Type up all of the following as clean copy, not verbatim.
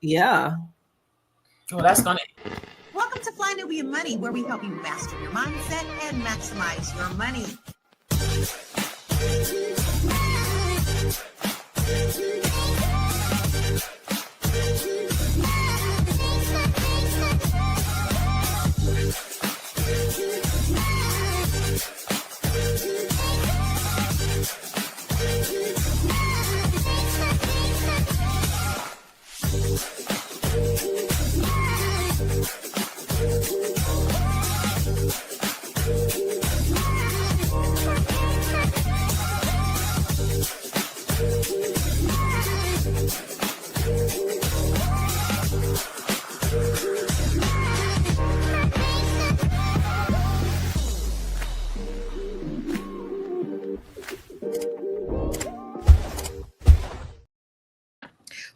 Yeah. Well, that's funny. Welcome to Fly Nubian Money, where we help you master your mindset and maximize your money.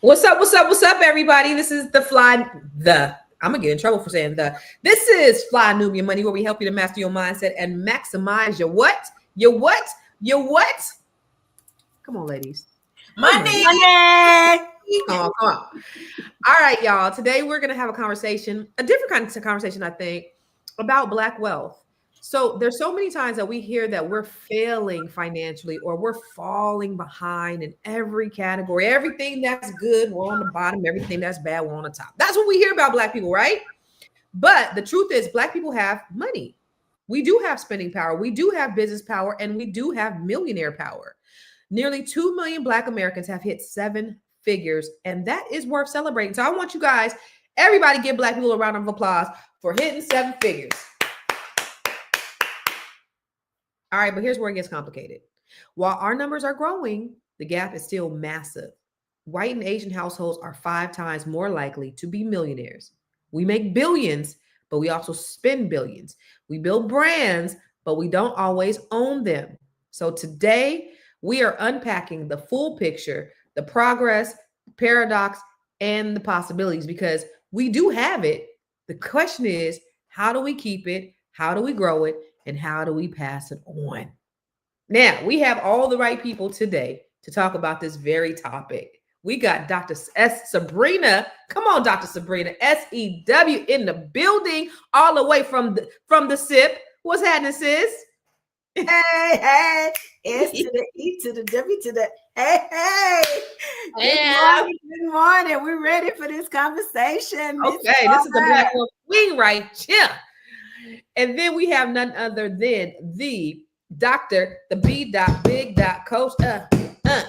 What's up? What's up? What's up, everybody? This is I'm gonna get in trouble for saying This is Fly Nubian Money, where we help you to master your mindset and maximize your what? Your what? Your what? Come on, ladies. Money. Come on. All right, y'all. Today we're gonna have a conversation, a different kind of conversation, I think, about Black wealth. So there's so many times that we hear that we're failing financially or we're falling behind in every category. Everything that's good, we're on the bottom. Everything that's bad, we're on the top. That's what we hear about Black people, right? But the truth is, Black people have money. We do have spending power. We do have business power, and we do have millionaire power. Nearly 2 million Black Americans have hit 7 figures, and that is worth celebrating. So I want you guys, everybody give Black people a round of applause for hitting 7 figures. All right, but here's where it gets complicated. While our numbers are growing, the gap is still massive. White and Asian households are 5 times more likely to be millionaires. We make billions, but we also spend billions. We build brands, but we don't always own them. So today, we are unpacking the full picture, the progress, paradox, and the possibilities, because we do have it. The question is, how do we keep it? How do we grow it? And how do we pass it on? Now, we have all the right people today to talk about this very topic. We got Dr. Sabrina. Come on, Dr. Sabrina, SEW in the building, all the way from the SIP. What's happening, sis? Hey, S to the E to the W to the hey. Good morning. We're ready for this conversation. Okay, this is the Black Girl Queen right here. And then we have none other than the Dr. the B. Big. Coach.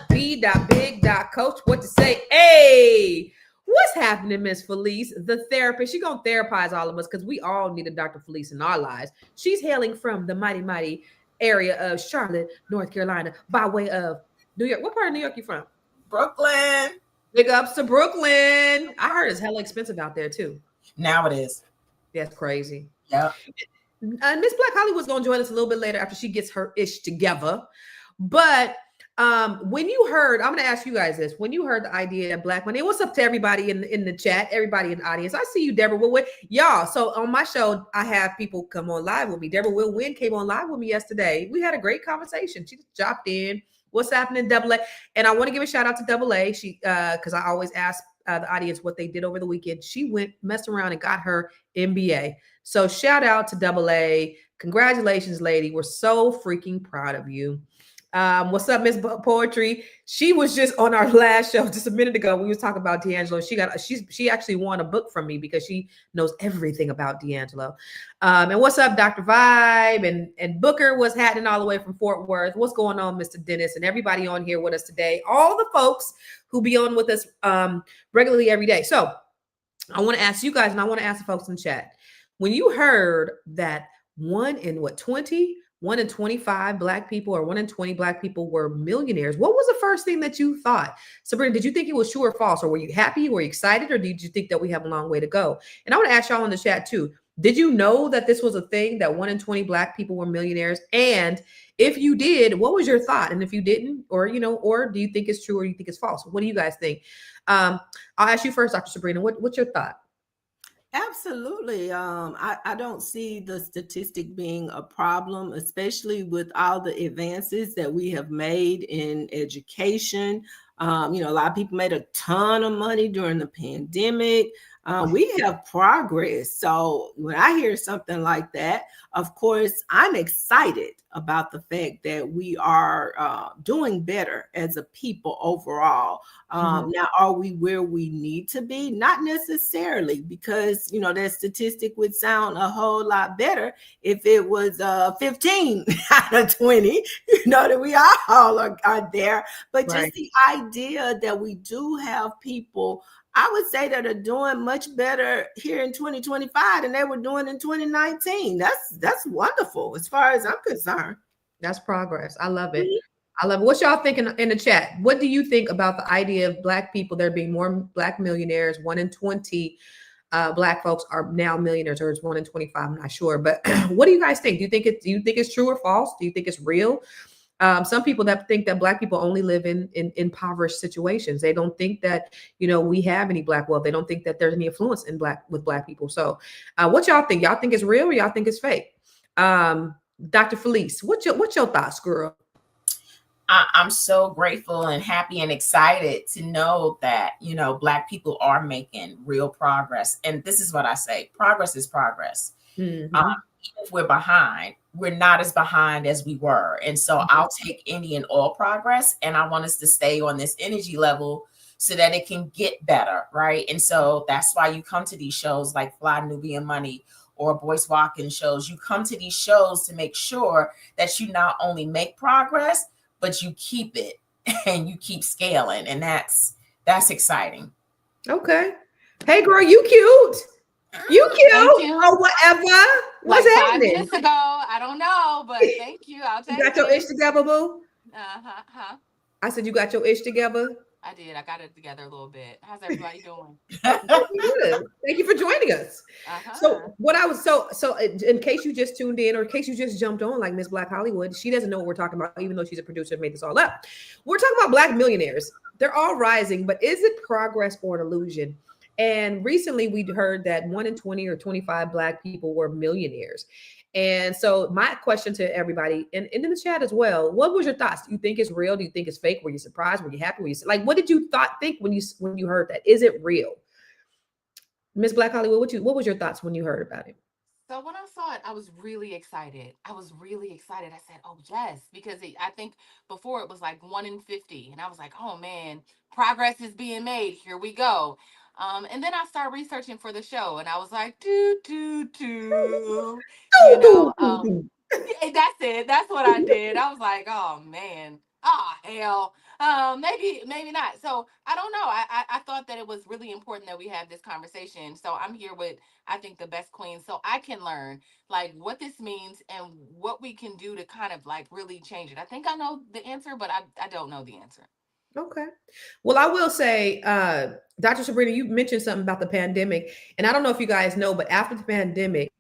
B. Big. Coach. What to say? Hey, what's happening, Miss Felice, the therapist? She's gonna therapize all of us because we all need a Dr. Felice in our lives. She's hailing from the mighty area of Charlotte, North Carolina, by way of New York. What part of New York you from? Brooklyn. Big ups to Brooklyn. I heard it's hella expensive out there too. Now it is. That's crazy. Yeah. Miss Black Hollywood's going to join us a little bit later after she gets her ish together. But when you heard, I'm going to ask you guys this. When you heard the idea of Black money, what's up to everybody in the chat, everybody in the audience? I see you, Deborah Will. Y'all, so on my show, I have people come on live with me. Deborah Will Win came on live with me yesterday. We had a great conversation. She just dropped in. What's happening, Double A? And I want to give a shout out to Double A. She, because I always ask the audience what they did over the weekend. She went, messed around, and got her MBA. So shout out to Double A. Congratulations, lady. We're so freaking proud of you. What's up, Miss Poetry? She was just on our last show just a minute ago. We was talking about D'Angelo. She actually won a book from me because she knows everything about D'Angelo. And what's up, Dr. Vibe and Booker? What's happening all the way from Fort Worth? What's going on, Mr. Dennis, and everybody on here with us today? All the folks who be on with us regularly every day. So I want to ask you guys, and I want to ask the folks in chat. When you heard that 1 in 25 Black people or 1 in 20 Black people were millionaires, what was the first thing that you thought? Sabrina, did you think it was true or false? Or were you happy? Were you excited? Or did you think that we have a long way to go? And I want to ask y'all in the chat too. Did you know that this was a thing, that 1 in 20 Black people were millionaires? And if you did, what was your thought? And if you didn't, or do you think it's true or you think it's false? What do you guys think? I'll ask you first, Dr. Sabrina. What's your thought? Absolutely. I don't see the statistic being a problem, especially with all the advances that we have made in education. A lot of people made a ton of money during the pandemic. We have progress. So when I hear something like that, of course, I'm excited about the fact that we are doing better as a people overall. Now, are we where we need to be? Not necessarily, because, that statistic would sound a whole lot better if it was 15 out of 20, that we all are there. But just the idea that we do have people, I would say, that are doing much better here in 2025 than they were doing in 2019. That's wonderful as far as I'm concerned. That's progress. I love it. I love it. What y'all thinking in the chat? What do you think about the idea of Black people, there being more Black millionaires? 1 in 20 Black folks are now millionaires, or it's 1 in 25. I'm not sure. But what do you guys think? Do you think it's true or false? Do you think it's real? Some people that think that Black people only live in impoverished situations. They don't think that, we have any Black wealth. They don't think that there's any influence with Black people. So what y'all think? Y'all think it's real, or y'all think it's fake? Dr. Felice, what's your thoughts, girl? I'm so grateful and happy and excited to know that, Black people are making real progress. And this is what I say, progress is progress. Even if we're behind, we're not as behind as we were. And so I'll take any and all progress, and I want us to stay on this energy level so that it can get better, right? And so that's why you come to these shows like Fly Nubian Money or Boyce Watkins shows. You come to these shows to make sure that you not only make progress, but you keep it and you keep scaling. And that's exciting. Okay. Hey girl, you cute. You cute. You. Or whatever. What's like happening? 5 minutes ago. I don't know, but thank you. I'll take it. You got your ish together, boo? Huh? I said you got your ish together. I did. I got it together a little bit. How's everybody doing? Good. Thank you for joining us. So what I was so in case you just tuned in, or in case you just jumped on like Miss Black Hollywood, she doesn't know what we're talking about, even though she's a producer and made this all up. We're talking about Black millionaires. They're all rising, but is it progress or an illusion? And recently we heard that 1 in 20 or 25 Black people were millionaires. And so my question to everybody, and in the chat as well, what was your thoughts? Do you think it's real? Do you think it's fake? Were you surprised? Were you happy? What did you think when you heard that? Is it real? Miss Black Hollywood, what was your thoughts when you heard about it? So when I saw it, I was really excited. I said, oh, yes, because I think before it was like 1 in 50. And I was like, oh, man, progress is being made. Here we go. And then I started researching for the show, and I was like, that's it. That's what I did. I was like, oh man, hell, maybe not. So I don't know. I thought that it was really important that we have this conversation. So I'm here with, I think, the best queens, so I can learn like what this means and what we can do to kind of like really change it. I think I know the answer, but I don't know the answer. Okay. Well, I will say, Dr. Sabrina, you mentioned something about the pandemic, and I don't know if you guys know, but after the pandemic,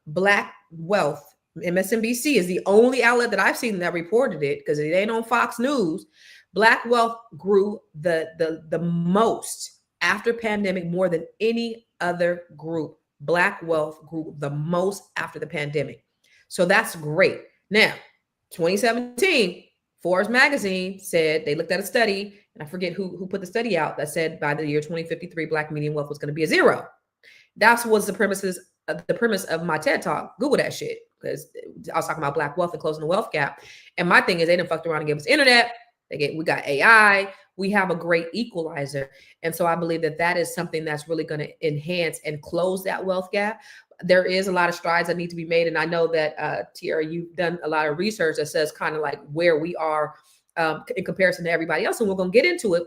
Black wealth, MSNBC is the only outlet that I've seen that reported it, because it ain't on Fox News. Black wealth grew the most after pandemic, more than any other group. Black wealth grew the most after the pandemic. So that's great. Now, 2017, Forbes magazine said, they looked at a study, and I forget who put the study out, that said by the year 2053, Black median wealth was going to be a 0. That was the premise of my TED talk. Google that shit, because I was talking about Black wealth and closing the wealth gap. And my thing is, they done fucked around and gave us internet. We got AI. We have a great equalizer. And so I believe that is something that's really going to enhance and close that wealth gap. There is a lot of strides that need to be made. And I know that, Tiara, you've done a lot of research that says kind of like where we are in comparison to everybody else. And we're going to get into it.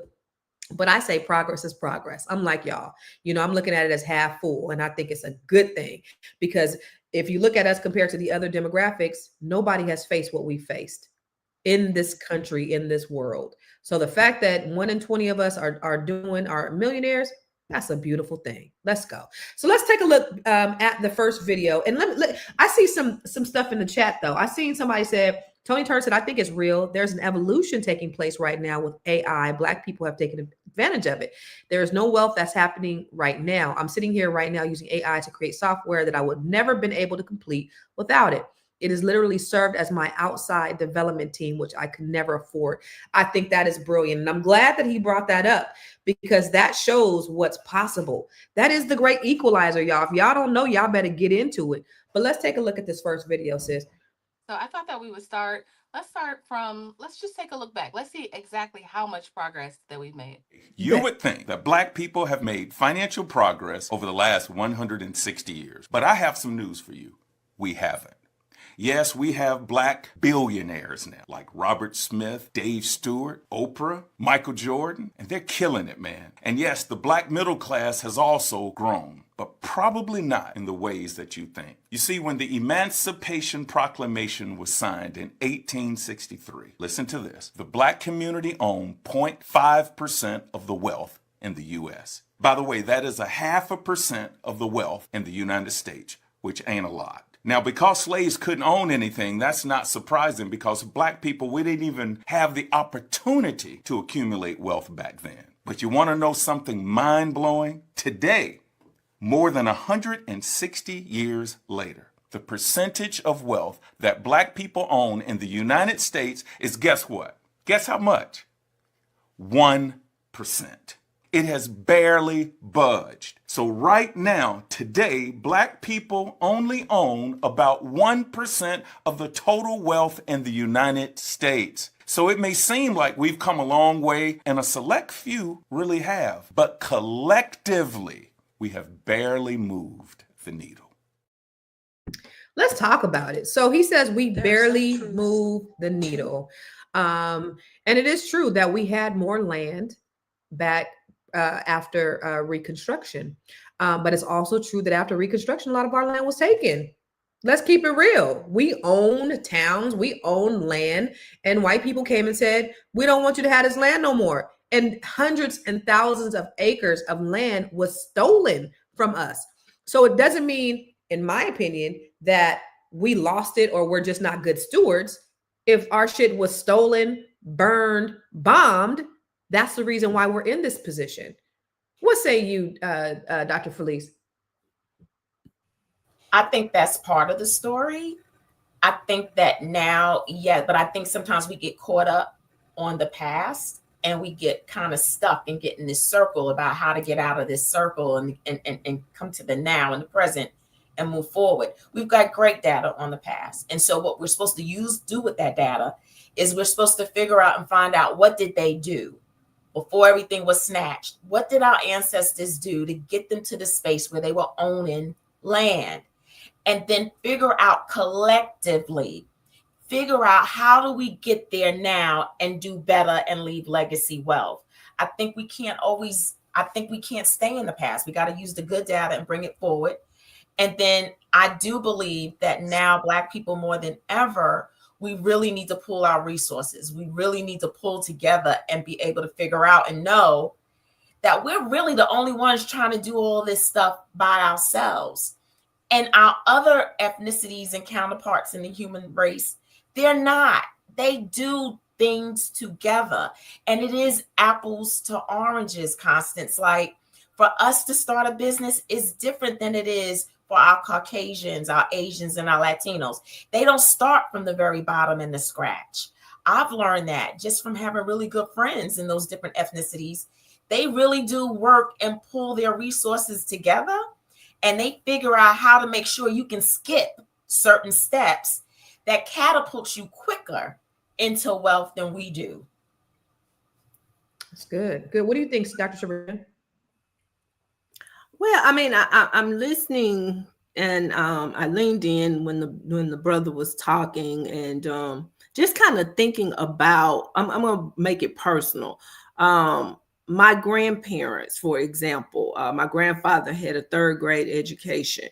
But I say progress is progress. I'm like y'all, I'm looking at it as half full. And I think it's a good thing, because if you look at us compared to the other demographics, nobody has faced what we faced in this country, in this world. So the fact that 1 in 20 of us are millionaires, that's a beautiful thing. Let's go. So let's take a look at the first video. And I see some stuff in the chat, though. I seen somebody said, Tony Turner said, I think it's real. There's an evolution taking place right now with AI. Black people have taken advantage of it. There is no wealth that's happening right now. I'm sitting here right now using AI to create software that I would never been able to complete without it. It has literally served as my outside development team, which I could never afford. I think that is brilliant. And I'm glad that he brought that up because that shows what's possible. That is the great equalizer, y'all. If y'all don't know, y'all better get into it. But let's take a look at this first video, sis. So I thought that we would start. Let's just take a look back. Let's see exactly how much progress that we've made. You would think that Black people have made financial progress over the last 160 years. But I have some news for you. We haven't. Yes, we have Black billionaires now, like Robert Smith, Dave Stewart, Oprah, Michael Jordan, and they're killing it, man. And yes, the Black middle class has also grown, but probably not in the ways that you think. You see, when the Emancipation Proclamation was signed in 1863, listen to this, the Black community owned 0.5% of the wealth in the U.S. By the way, that is 0.5% of the wealth in the United States, which ain't a lot. Now, because slaves couldn't own anything, that's not surprising because Black people, we didn't even have the opportunity to accumulate wealth back then. But you want to know something mind-blowing? Today, more than 160 years later, the percentage of wealth that Black people own in the United States is, guess what? Guess how much? 1%. It has barely budged. So right now, today, Black people only own about 1% of the total wealth in the United States. So it may seem like we've come a long way, and a select few really have. But collectively, we have barely moved the needle. Let's talk about it. So he says we barely move the needle. And it is true that we had more land back after Reconstruction. But it's also true that after Reconstruction, a lot of our land was taken. Let's keep it real. We own towns, we own land, and white people came and said, we don't want you to have this land no more. And hundreds and thousands of acres of land was stolen from us. So it doesn't mean, in my opinion, that we lost it or we're just not good stewards. If our shit was stolen, burned, bombed, that's the reason why we're in this position. What say you, Dr. Felice? I think that's part of the story. I think that now, yeah, but I think sometimes we get caught up on the past and we get kind of stuck and get in this circle about how to get out of this circle and come to the now and the present and move forward. We've got great data on the past. And so what we're supposed to do with that data is we're supposed to figure out and find out, what did they do before everything was snatched? What did our ancestors do to get them to the space where they were owning land? And then figure out collectively, how do we get there now and do better and leave legacy wealth? I think we can't stay in the past. We got to use the good data and bring it forward. And then I do believe that now Black people more than ever, we really need to pool our resources. We really need to pull together and be able to figure out and know that we're really the only ones trying to do all this stuff by ourselves. And our other ethnicities and counterparts in the human race, they're not. They do things together. And it is apples to oranges, Constance. Like, for us to start a business is different than it is for our Caucasians, our Asians, and our Latinos. They don't start from the very bottom in the scratch. I've learned that just from having really good friends in those different ethnicities. They really do work and pull their resources together. And they figure out how to make sure you can skip certain steps that catapult you quicker into wealth than we do. That's good. Good. What do you think, Dr. Sabrina? Well, I mean, I'm listening, and I leaned in when the brother was talking, and just kind of thinking about. I'm gonna make it personal. My grandparents, for example, my grandfather had a third grade education,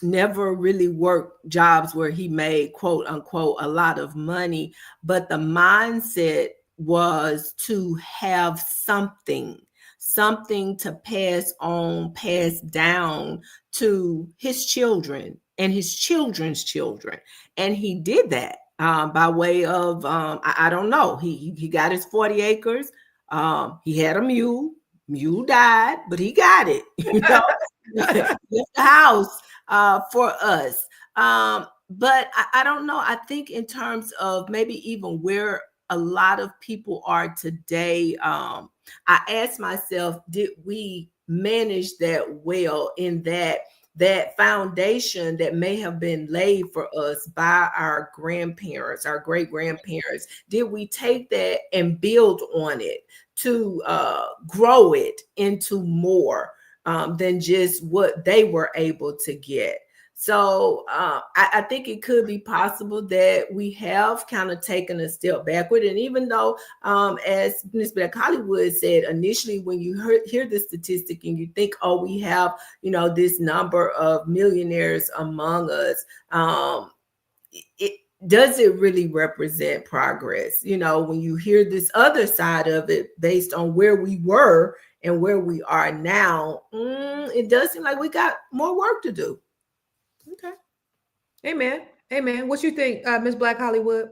never really worked jobs where he made, quote unquote, a lot of money, but the mindset was to have something to pass down to his children and his children's children. And he did that by way of, I don't know, he got his 40 acres. He had a mule died, but he got it, left the house for us. but I don't know. I think in terms of maybe even where a lot of people are today, I asked myself, did we manage that well, in that foundation that may have been laid for us by our grandparents, our great grandparents? Did we take that and build on it to grow it into more than just what they were able to get? So I think it could be possible that we have kind of taken a step backward. And even though, as Ms. Black Hollywood said, initially, when you hear the statistic and you think, oh, we have, this number of millionaires among us, does it really represent progress? When you hear this other side of it, based on where we were and where we are now, it does seem like we got more work to do. Okay. Amen. Amen. What you think, Miss Black Hollywood?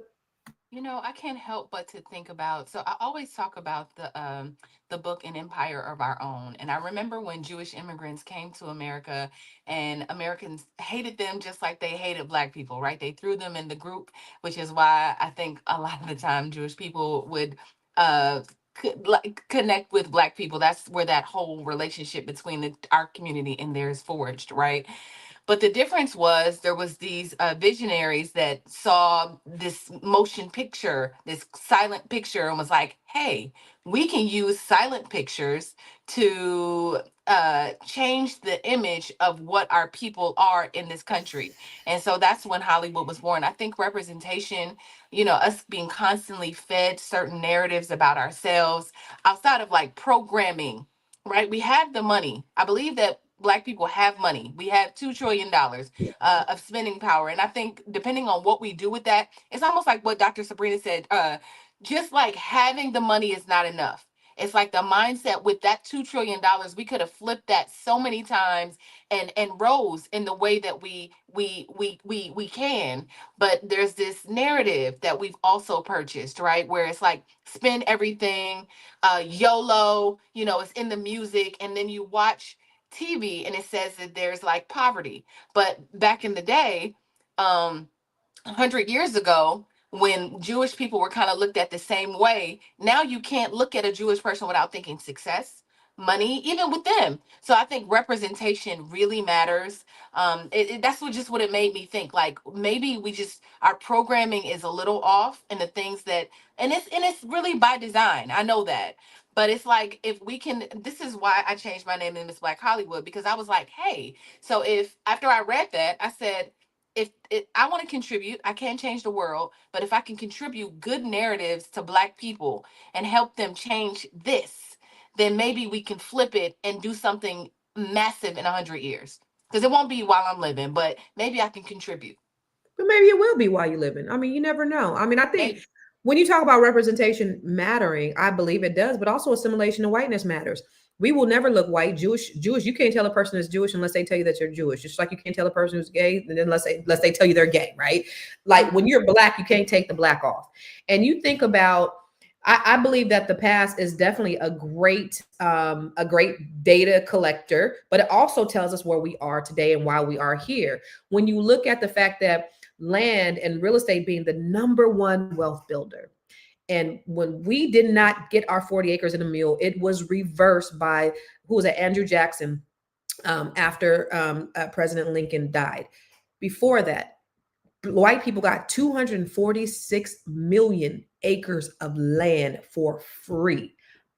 I can't help but to think about. So I always talk about the book An Empire of Our Own, and I remember when Jewish immigrants came to America, and Americans hated them just like they hated Black people, right? They threw them in the group, which is why I think a lot of the time Jewish people would connect with Black people. That's where that whole relationship between our community and theirs forged, right? But the difference was there was these visionaries that saw this motion picture, this silent picture, and was like, hey, we can use silent pictures to change the image of what our people are in this country. And so that's when Hollywood was born. I think representation, us being constantly fed certain narratives about ourselves outside of like programming, right? We have the money. I believe that Black people have money. We have $2 trillion of spending power. And I think depending on what we do with that, it's almost like what Dr. Sabrina said, just like having the money is not enough. It's like the mindset with that $2 trillion, we could have flipped that so many times and rose in the way that we can. But there's this narrative that we've also purchased, right? Where it's like spend everything, YOLO, it's in the music, and then you watch TV and it says that there's like poverty. But back in the day, 100 years ago, when Jewish people were kind of looked at the same way, now you can't look at a Jewish person without thinking success, money, even with them. So I think representation really matters. That's what it made me think. Like maybe our programming is a little off, and the things that, and it's really by design. I know that. But it's like, if we can, this is why I changed my name to Miss Black Hollywood, because I was like, hey, so if after I read that, I said, if I want to contribute, I can't change the world, but if I can contribute good narratives to Black people and help them change this, then maybe we can flip it and do something massive in 100 years. Because it won't be while I'm living, but maybe I can contribute. But maybe it will be while you're living. I mean, you never know. I mean, I think Maybe. when you talk about representation mattering, I believe it does, but also assimilation to whiteness matters. We will never look white. Jewish. You can't tell a person is Jewish unless they tell you that you're Jewish. Just like you can't tell a person who's gay unless they tell you they're gay, right? Like when you're Black, you can't take the Black off. And you think about, I believe that the past is definitely a great data collector, but it also tells us where we are today and why we are here. When you look at the fact that land and real estate being the number one wealth builder, and when we did not get our 40 acres and a mule, it was reversed by, who was it, Andrew Jackson, after President Lincoln died. Before that, white people got 246 million acres of land for free.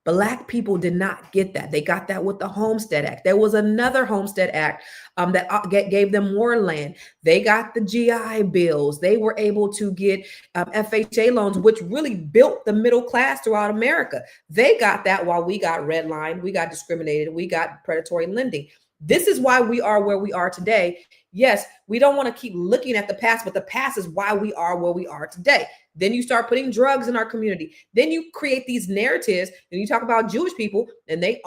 Black people did not get that. They got that with the Homestead Act. There was another Homestead Act that gave them more land. They got the GI bills. They were able to get FHA loans, which really built the middle class throughout America. They got that while we got redlined, we got discriminated, we got predatory lending. This is why we are where we are today. Yes, we don't want to keep looking at the past, but the past is why we are where we are today. Then you start putting drugs in our community. Then you create these narratives. And you talk about Jewish people, and they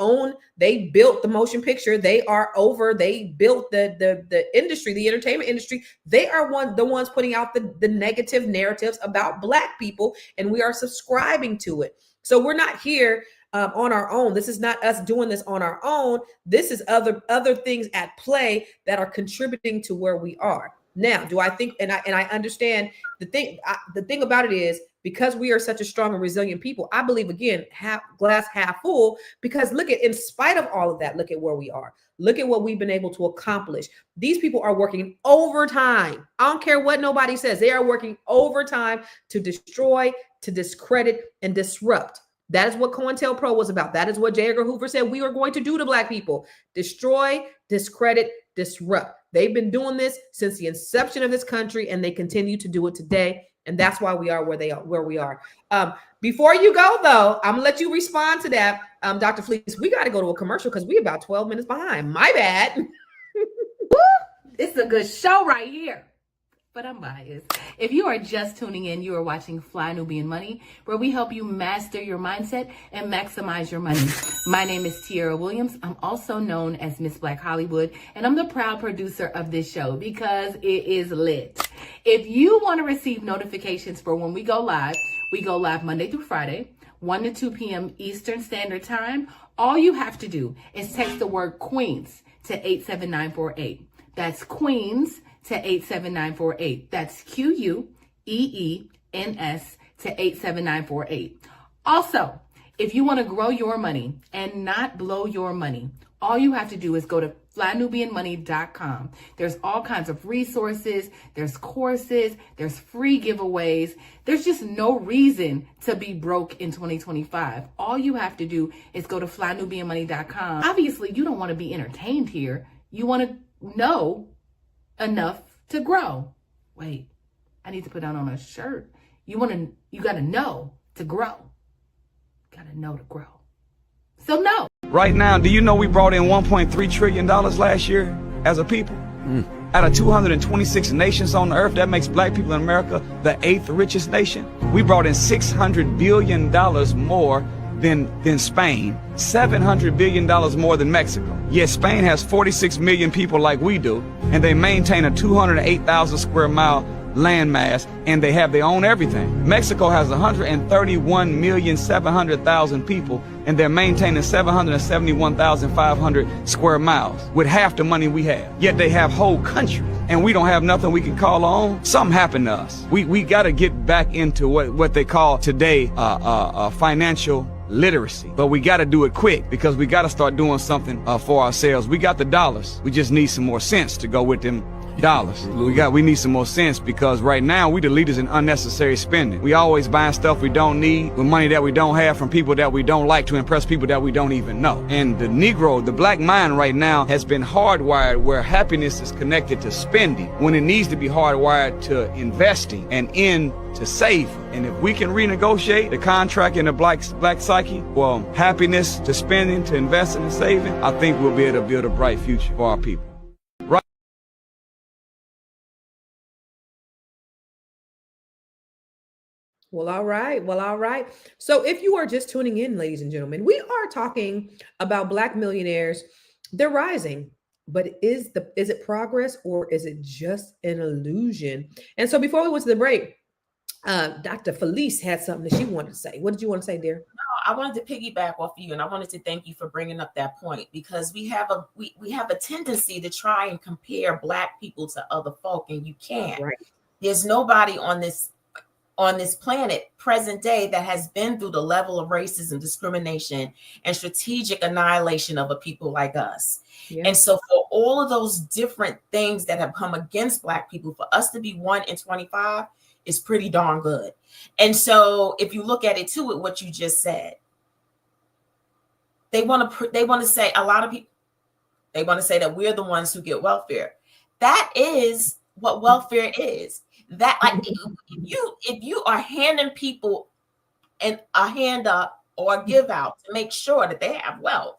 built the motion picture. They built the industry, the entertainment industry. They are the ones putting out the negative narratives about Black people, and we are subscribing to it. So we're not here on our own. This is not us doing this on our own. This is other things at play that are contributing to where we are. Now, do I think, and I understand the thing about it is, because we are such a strong and resilient people, I believe, again, glass half full, because look at, in spite of all of that, look at where we are. Look at what we've been able to accomplish. These people are working overtime. I don't care what nobody says. They are working overtime to destroy, to discredit, and disrupt. That is what COINTELPRO was about. That is what J. Edgar Hoover said we are going to do to Black people. Destroy, discredit, disrupt. They've been doing this since the inception of this country, and they continue to do it today. And that's why we are where we are. Before you go, though, I'm gonna let you respond to that, Dr. Fleece. We got to go to a commercial because we're about 12 minutes behind. My bad. This is a good show right here. But I'm biased. If you are just tuning in, you are watching Fly Nubian Money, where we help you master your mindset and maximize your money. My name is Tiara Williams. I'm also known as Miss Black Hollywood, and I'm the proud producer of this show because it is lit. If you want to receive notifications for when we go live Monday through Friday, 1 to 2 p.m. Eastern Standard Time. All you have to do is text the word Queens to 87948. That's Queens to 87948. That's QUEENS to 87948. Also, if you want to grow your money and not blow your money, all you have to do is go to flynubianmoney.com. There's all kinds of resources, there's courses, there's free giveaways. There's just no reason to be broke in 2025. All you have to do is go to flynubianmoney.com. Obviously, you don't want to be entertained here. You want to know enough to grow. Wait, I need to put that on a shirt. You got to know to grow. Got to know to grow. So no. Right now, do you know we brought in $1.3 trillion last year as a people? Out of 226 nations on the earth, that makes Black people in America the 8th richest nation. We brought in $600 billion more than Spain, $700 billion more than Mexico. Yet Spain has 46 million people like we do, and they maintain a 208,000 square mile landmass, and they have their own everything. Mexico has 131,700,000 people, and they're maintaining 771,500 square miles with half the money we have. Yet they have whole countries, and we don't have nothing we can call our own. Something happened to us. We got to get back into what they call today financial literacy, but we got to do it quick because we got to start doing something for ourselves. We got the dollars. We just need some more sense to go with them dollars. We need some more sense, because right now we the leaders in unnecessary spending. We always buying stuff we don't need with money that we don't have from people that we don't like to impress people that we don't even know. And the Negro, the Black mind right now has been hardwired where happiness is connected to spending when it needs to be hardwired to investing and to saving. And if we can renegotiate the contract in the black psyche, well, happiness to spending, to investing and saving, I think we'll be able to build a bright future for our people. Well, all right. So if you are just tuning in, ladies and gentlemen, we are talking about Black millionaires. They're rising, but is it progress, or is it just an illusion? And so before we went to the break, Dr. Felice had something that she wanted to say. What did you want to say, dear? I wanted to piggyback off of you, and I wanted to thank you for bringing up that point, because we have a tendency to try and compare Black people to other folk, and you can't. Right. There's nobody on this planet present day that has been through the level of racism, discrimination, and strategic annihilation of a people like us. Yeah. And so for all of those different things that have come against Black people, for us to be 1 in 25 is pretty darn good. And so if you look at it too, with what you just said, they want to say, a lot of people, they want to say that we're the ones who get welfare. That is what welfare is. That, like, if you are handing people a hand up or a give out to make sure that they have wealth,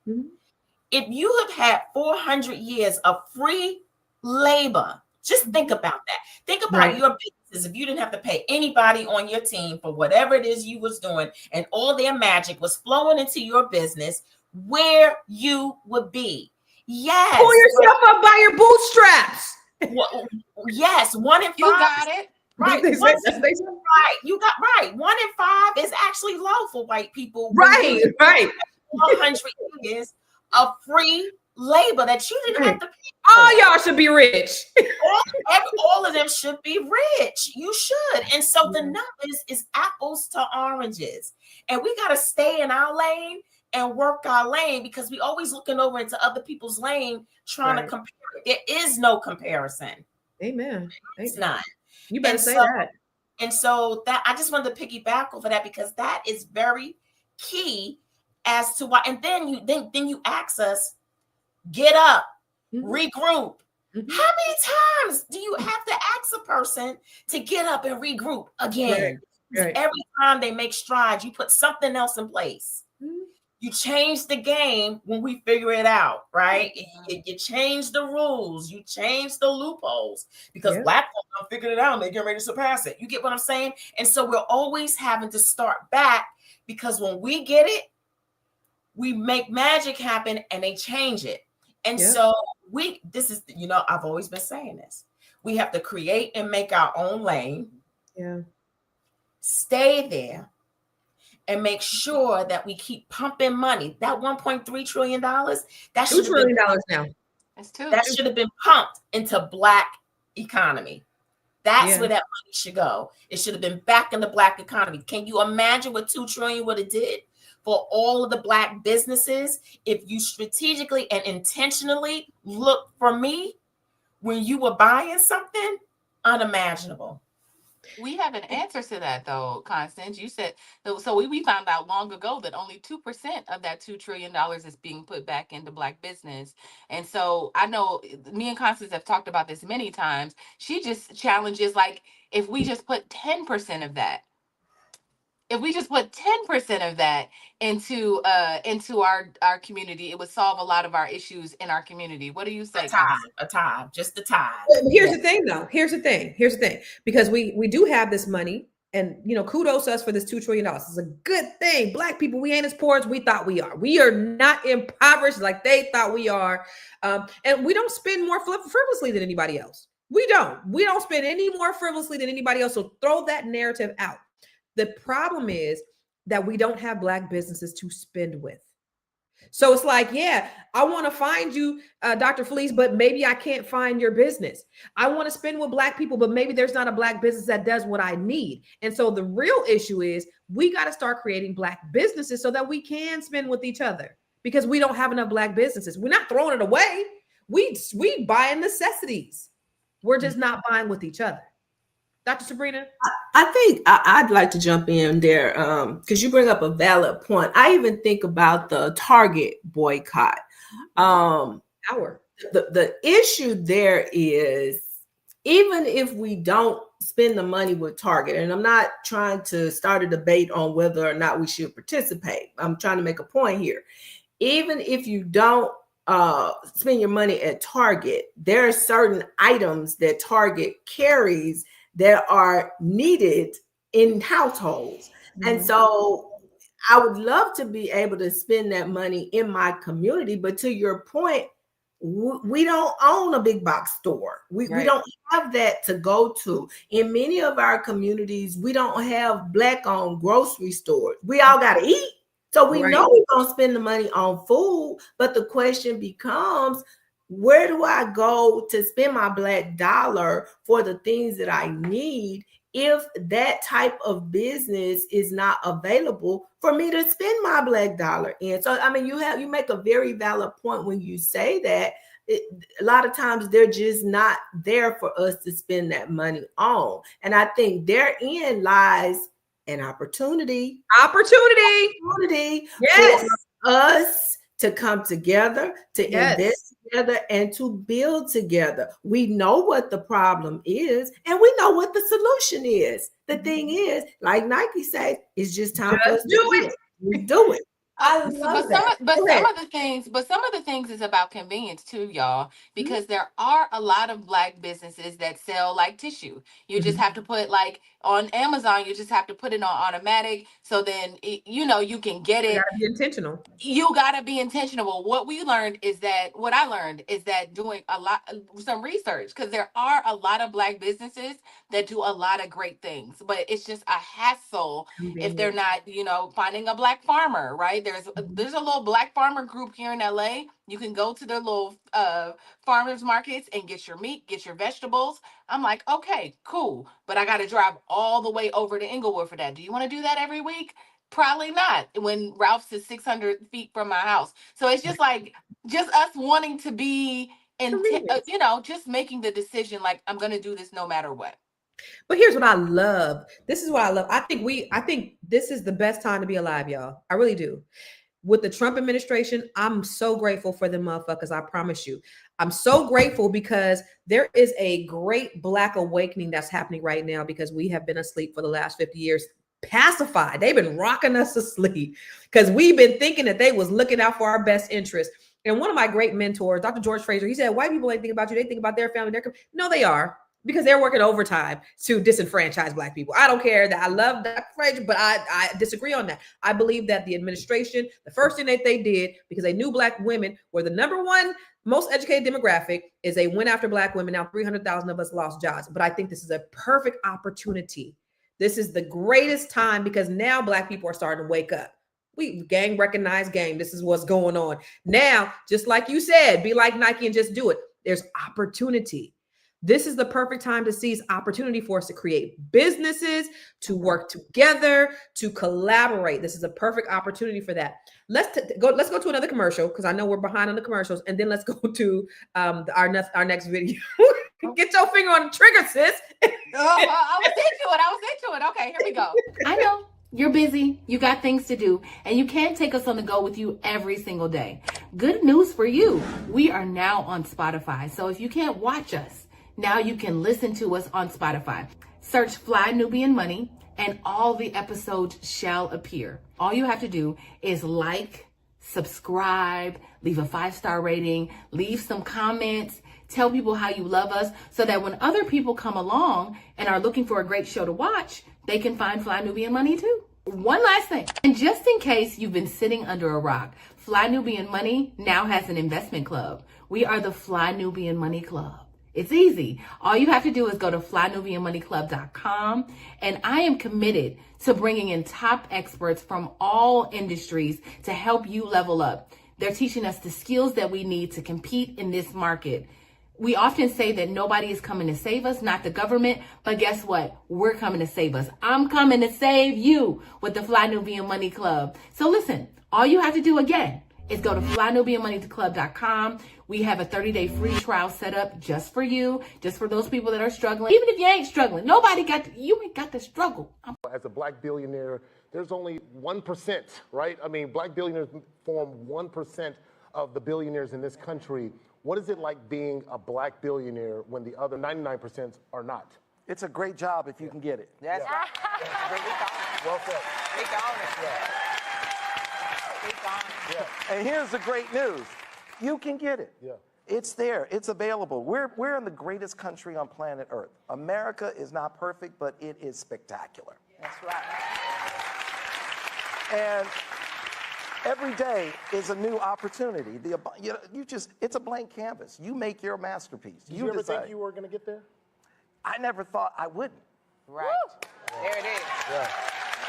if you have had 400 years of free labor, just think about that. Think about your businesses. If you didn't have to pay anybody on your team for whatever it is you was doing, and all their magic was flowing into your business, where you would be. Yes. Pull yourself up by your bootstraps. Well, yes, 1 in 5. You got it. Right. Right. You got right. 1 in 5 is actually low for white people. Right. 100 years of free labor that you didn't have to pay All for. y'all should be rich. All of them should be rich. You should. And so the numbers is apples to oranges. And we got to stay in our lane and work our lane, because we always looking over into other people's lane trying to compare. There is no comparison. Amen. It's not. You better say that. And so that I just wanted to piggyback over that, because that is very key as to why. And then you ask us, get up, regroup. How many times do you have to ask a person to get up and regroup again? Right. Every time they make strides, you put something else in place. You change the game when we figure it out, right? You change the rules, you change the loopholes, because Black folks don't figure it out and they get ready to surpass it. You get what I'm saying? And so we're always having to start back, because when we get it, we make magic happen and they change it. And so this is, I've always been saying this. We have to create and make our own lane. Stay there. And make sure that we keep pumping money. That $1.3 trillion, that $2 trillion now. That should have been pumped into Black economy. That's where that money should go. It should have been back in the Black economy. Can you imagine what $2 trillion would have did for all of the Black businesses if you strategically and intentionally look for me when you were buying something? Unimaginable. We have an answer to that, though, Constance. You said, so we found out long ago that only 2% of that $2 trillion is being put back into Black business. And so I know me and Constance have talked about this many times. She just challenges, like, if we just put 10% of that, into our community, it would solve a lot of our issues in our community. What do you say? A tithe, just a tithe. Here's the thing, though. Here's the thing. Because we do have this money, and kudos to us for this $2 trillion. It's a good thing. Black people, we ain't as poor as we thought we are. We are not impoverished like they thought we are, and we don't spend more frivolously than anybody else. We don't spend any more frivolously than anybody else. So throw that narrative out. The problem is that we don't have Black businesses to spend with. So it's like, I want to find you, Dr. Felice, but maybe I can't find your business. I want to spend with Black people, but maybe there's not a Black business that does what I need. And so the real issue is we got to start creating Black businesses so that we can spend with each other, because we don't have enough Black businesses. We're not throwing it away. We buying necessities. We're just not buying with each other. Dr. Sabrina? I think I'd like to jump in there because you bring up a valid point. I even think about the Target boycott. The issue there is, even if we don't spend the money with Target, and I'm not trying to start a debate on whether or not we should participate. I'm trying to make a point here. Even if you don't spend your money at Target, there are certain items that Target carries that are needed in households. And so I would love to be able to spend that money in my community. But to your point, we don't own a big box store. We don't have that to go to. In many of our communities, we don't have Black-owned grocery stores. We all got to eat. So we know we're going to spend the money on food. But the question becomes, where do I go to spend my Black dollar for the things that I need if that type of business is not available for me to spend my Black dollar in? So, I mean, you make a very valid point when you say that. A lot of times they're just not there for us to spend that money on. And I think therein lies an opportunity. Yes. For us to come together, to invest together, and to build together. We know what the problem is, and we know what the solution is. The thing is, like Nike said, it's just time for us to do it. We do it. I love that. Some of the things is about convenience too, y'all, because there are a lot of Black businesses that sell like tissue. You just have to put, like, on Amazon, you just have to put it on automatic. So then, you can get it. You gotta be intentional. You gotta be intentional. What I learned is that doing some research, because there are a lot of Black businesses that do a lot of great things, but it's just a hassle if they're not, finding a Black farmer, right? There's a little Black farmer group here in LA. You can go to their little farmers markets and get your meat, get your vegetables. I'm like, okay, cool. But I got to drive all the way over to Inglewood for that. Do you want to do that every week? Probably not, when Ralph's is 600 feet from my house. So it's just like, just us wanting to be, just making the decision, like, I'm going to do this no matter what. But here's what I love. This is what I love. I think this is the best time to be alive, y'all. I really do. With the Trump administration, I'm so grateful for them motherfuckers. I promise you. I'm so grateful because there is a great Black awakening that's happening right now because we have been asleep for the last 50 years. Pacified. They've been rocking us asleep because we've been thinking that they was looking out for our best interest. And one of my great mentors, Dr. George Fraser, he said, white people ain't think about you. They think about their family. No, they are. Because they're working overtime to disenfranchise Black people. I don't care that I love Dr. Fraser, but I disagree on that. I believe that the administration, the first thing that they did, because they knew Black women were the number one most educated demographic, is they went after Black women. Now 300,000 of us lost jobs. But I think this is a perfect opportunity. This is the greatest time because now Black people are starting to wake up. We gang recognize gang. This is what's going on. Now, just like you said, be like Nike and just do it. There's opportunity. This is the perfect time to seize opportunity for us to create businesses, to work together, to collaborate. This is a perfect opportunity for that. Let's go to another commercial because I know we're behind on the commercials, and then let's go to our next video. Get your finger on the trigger, sis. I was into it. Okay, here we go. I know you're busy, you got things to do, and you can't take us on the go with you every single day. Good news for you. We are now on Spotify. So if you can't watch us, now you can listen to us on Spotify. Search Fly Nubian Money and all the episodes shall appear. All you have to do is like, subscribe, leave a 5-star rating, leave some comments, tell people how you love us so that when other people come along and are looking for a great show to watch, they can find Fly Nubian Money too. One last thing, and just in case you've been sitting under a rock, Fly Nubian Money now has an investment club. We are the Fly Nubian Money Club. It's easy. All you have to do is go to flynubianmoneyclub.com, and I am committed to bringing in top experts from all industries to help you level up. They're teaching us the skills that we need to compete in this market. We often say that nobody is coming to save us, not the government, but guess what? We're coming to save us. I'm coming to save you with the Fly Nubian Money Club. So listen, all you have to do again is go to flynubianmoneyclub.com. We have a 30-day free trial set up just for you, just for those people that are struggling. Even if you ain't struggling, you ain't got to struggle. As a Black billionaire, there's only 1%, right? I mean, Black billionaires form 1% of the billionaires in this country. What is it like being a Black billionaire when the other 99% are not? It's a great job if you can get it. That's right. Well said. And here's the great news. You can get it. Yeah. It's there. It's available. We're in the greatest country on planet Earth. America is not perfect, but it is spectacular. That's right. And every day is a new opportunity. It's a blank canvas. You make your masterpiece. Did you ever think you were going to get there? I never thought I wouldn't. Right. There it is. Yeah.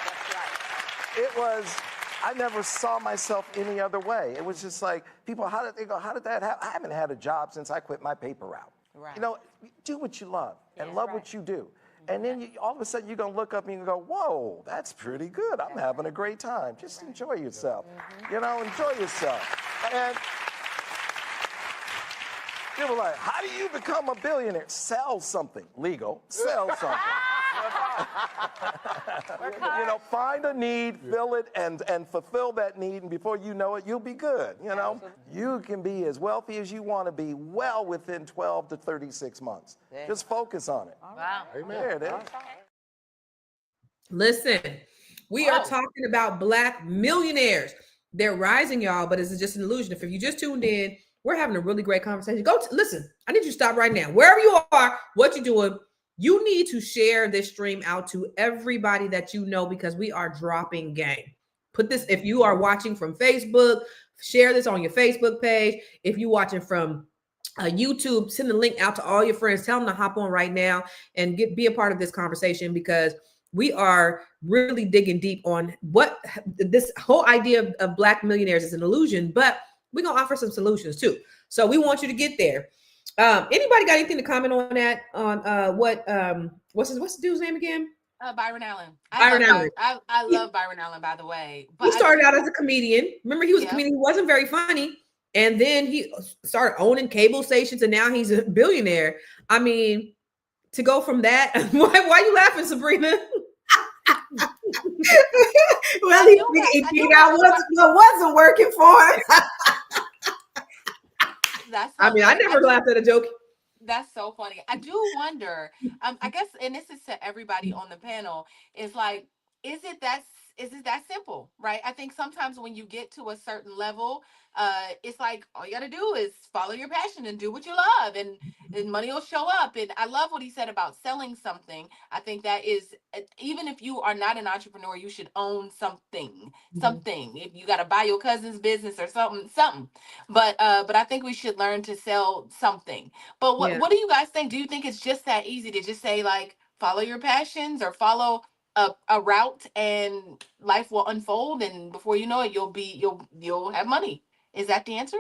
That's right. It was, I never saw myself any other way. It was just like, people, how did that happen? I haven't had a job since I quit my paper route. Right. You know, do what you love and Yes, love right. what you do. And then all of a sudden you're going to look up and you go, whoa, that's pretty good. I'm having a great time. Just enjoy yourself. You know, enjoy yourself. And people are like, how do you become a billionaire? Sell something legal. Sell something. You know, find a need, fill it, and fulfill that need, and before you know it, you'll be good. You know, you can be as wealthy as you want to be well within 12 to 36 months. Just focus on it. Wow. Amen. There it is. Listen, we are talking about Black millionaires. They're rising, y'all, but it's just an illusion. If you just tuned in, we're having a really great conversation. Listen, I need you to stop right now. Wherever you are, what you're doing, you need to share this stream out to everybody that you know because we are dropping game. Put this, if you are watching from Facebook, share this on your Facebook page. If you're watching from YouTube, send the link out to all your friends. Tell them to hop on right now and be a part of this conversation because we are really digging deep on what this whole idea of Black millionaires is an illusion, but we're going to offer some solutions too. So we want you to get there. Anybody got anything to comment on that? On what's the dude's name again? Byron Allen. Byron Allen. I love Byron Allen, by the way. But he started out as a comedian. Remember, he was a comedian. He wasn't very funny. And then he started owning cable stations, and now he's a billionaire. I mean, to go from that, why are you laughing, Sabrina? Well, he figured out what wasn't working for him. I never laughed at a joke. That's so funny. I do wonder, I guess, and this is to everybody on the panel, is like, is it that simple, right? I think sometimes when you get to a certain level, it's like all you got to do is follow your passion and do what you love, and money will show up. And I love what he said about selling something. I think that is, even if you are not an entrepreneur, you should own something. If you got to buy your cousin's business or something. But I think we should learn to sell something. But what do you guys think? Do you think it's just that easy to just say, like, follow your passions or follow a route and life will unfold, and before you know it, you'll have money? Is that the answer?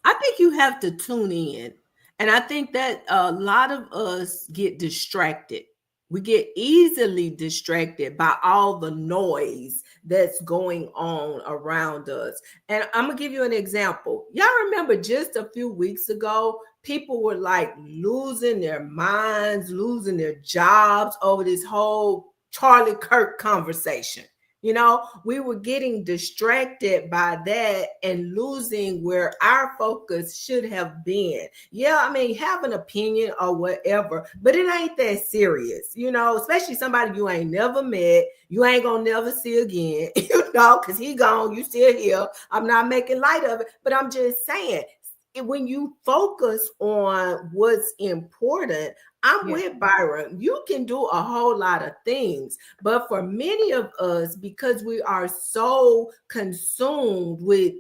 I think you have to tune in. And I think that a lot of us get distracted. We get easily distracted by all the noise that's going on around us. And I'm going to give you an example. Y'all remember just a few weeks ago, people were like losing their minds, losing their jobs over this whole Charlie Kirk conversation. You know, we were getting distracted by that and losing where our focus should have been. Yeah, I mean, have an opinion or whatever, but it ain't that serious, you know, especially somebody you ain't never met, you ain't gonna never see again, you know, because he gone, you still here. I'm not making light of it, but I'm just saying, when you focus on what's important, I'm with Byron. You can do a whole lot of things, but for many of us, because we are so consumed with,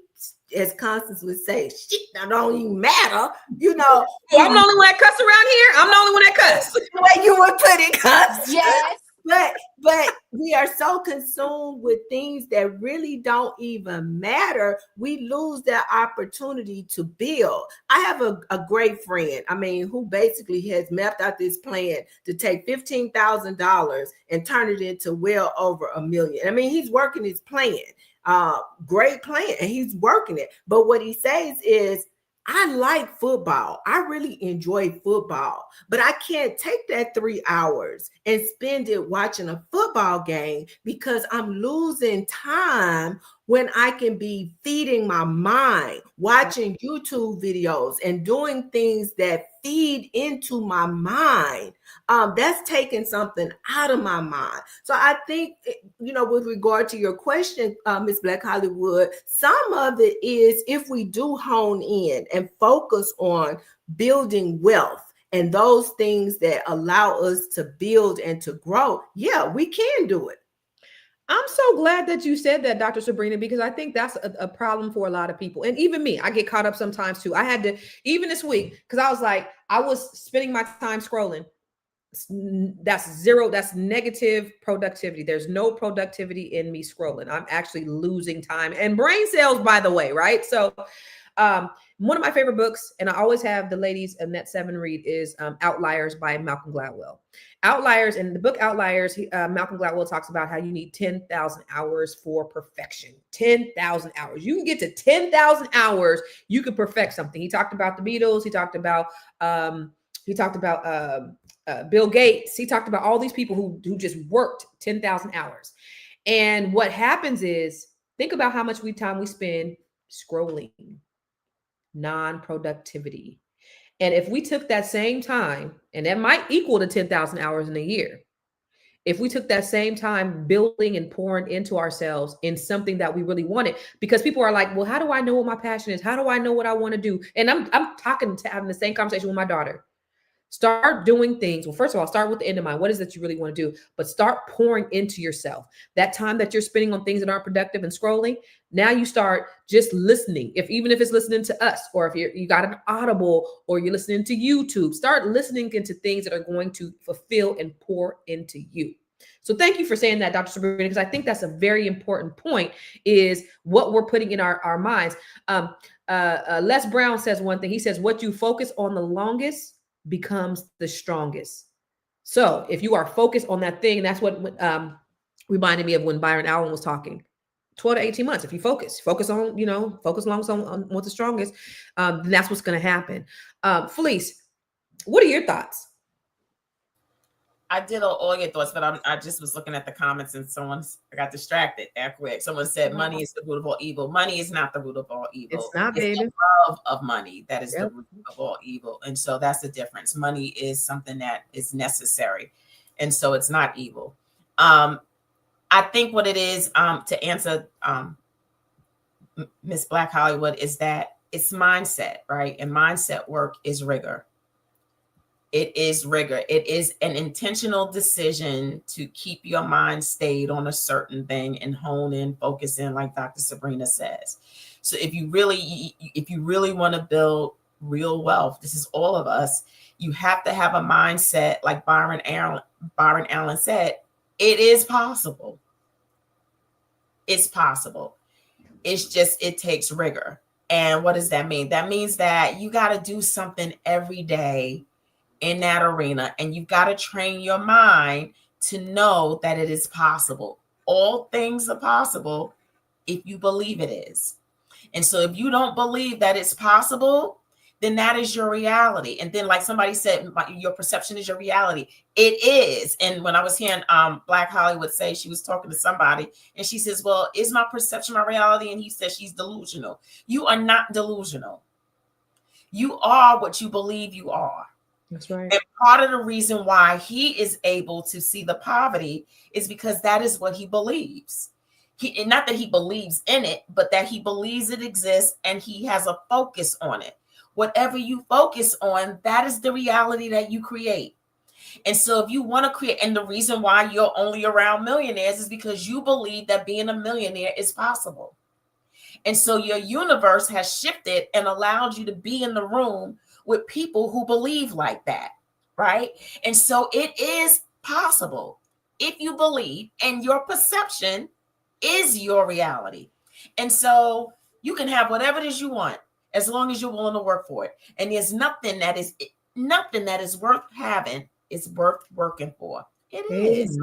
as Constance would say, shit that don't even matter, you know. I'm the only one that cuss around here. I'm the only one that cuss. The way you would put it, Constance. Yes. But we are so consumed with things that really don't even matter. We lose that opportunity to build. I have a great friend, I mean, who basically has mapped out this plan to take $15,000 and turn it into well over $1 million. I mean, he's working his plan. Great plan, and he's working it. But what he says is, I like football. I really enjoy football, but I can't take that 3 hours and spend it watching a football game because I'm losing time when I can be feeding my mind, watching YouTube videos and doing things that feed into my mind. That's taking something out of my mind. So I think, you know, with regard to your question, Ms. Black Hollywood, some of it is if we do hone in and focus on building wealth and those things that allow us to build and to grow, yeah, we can do it. I'm so glad that you said that, Dr. Sabrina, because I think that's a problem for a lot of people. And even me, I get caught up sometimes too. I had to, even this week, because I was like, I was spending my time scrolling. That's negative productivity. There's no productivity in me scrolling. I'm actually losing time and brain cells, by the way, right? So one of my favorite books, and I always have the ladies in that 7 read, is Outliers by Malcolm Gladwell. Outliers, in the book Outliers, Malcolm Gladwell talks about how you need 10,000 hours for perfection. 10,000 hours. You can get to 10,000 hours, you can perfect something. He talked about the Beatles. He talked about Bill Gates. He talked about all these people who just worked 10,000 hours. And what happens is, think about how much time we spend scrolling, non-productivity. And if we took that same time, and that might equal to 10,000 hours in a year, if we took that same time building and pouring into ourselves in something that we really wanted, because people are like, well, how do I know what my passion is? How do I know what I want to do? And I'm having the same conversation with my daughter. Start doing things. Well, first of all, start with the end in mind. What is it that you really want to do? But start pouring into yourself. That time that you're spending on things that aren't productive and scrolling, now you start just listening. Even if it's listening to us, or if you got an Audible, or you're listening to YouTube, start listening into things that are going to fulfill and pour into you. So thank you for saying that, Dr. Sabrina, because I think that's a very important point, is what we're putting in our minds. Les Brown says one thing. He says, what you focus on the longest becomes the strongest. So if you are focused on that thing, that's what reminded me of when Byron Allen was talking. 12 to 18 months. If you focus on, focus long on what's the strongest, then that's what's going to happen. Felice, what are your thoughts? I did all your thoughts, but I just was looking at the comments and I got distracted that quick. Someone said money is the root of all evil. Money is not the root of all evil. It's not, baby. The love of money that is the root of all evil. And so that's the difference. Money is something that is necessary. And so it's not evil. I think what it is, to answer Miss Black Hollywood, is that it's mindset, right? And mindset work is rigor. It is rigor. It is an intentional decision to keep your mind stayed on a certain thing and hone in, focus in, like Dr. Sabrina says. So if you really want to build real wealth, this is all of us, you have to have a mindset, like Byron Allen said, it is possible. It's possible. It's just, it takes rigor. And what does that mean? That means that you got to do something every day in that arena, and you've got to train your mind to know that it is possible. All things are possible if you believe it is. And so if you don't believe that it's possible, then that is your reality. And then, like somebody said, your perception is your reality. It is. And when I was hearing Black Hollywood say, she was talking to somebody and she says, well, is my perception my reality? And he says she's delusional. You are not delusional. You are what you believe you are. That's right. And part of the reason why he is able to see the poverty is because that is what he believes. Not that he believes in it, but that he believes it exists and he has a focus on it. Whatever you focus on, that is the reality that you create. And so if you want to create, and the reason why you're only around millionaires is because you believe that being a millionaire is possible. And so your universe has shifted and allowed you to be in the room with people who believe like that, right? And so it is possible if you believe, and your perception is your reality. And so you can have whatever it is you want as long as you're willing to work for it. And there's nothing that is worth having is worth working for. It is.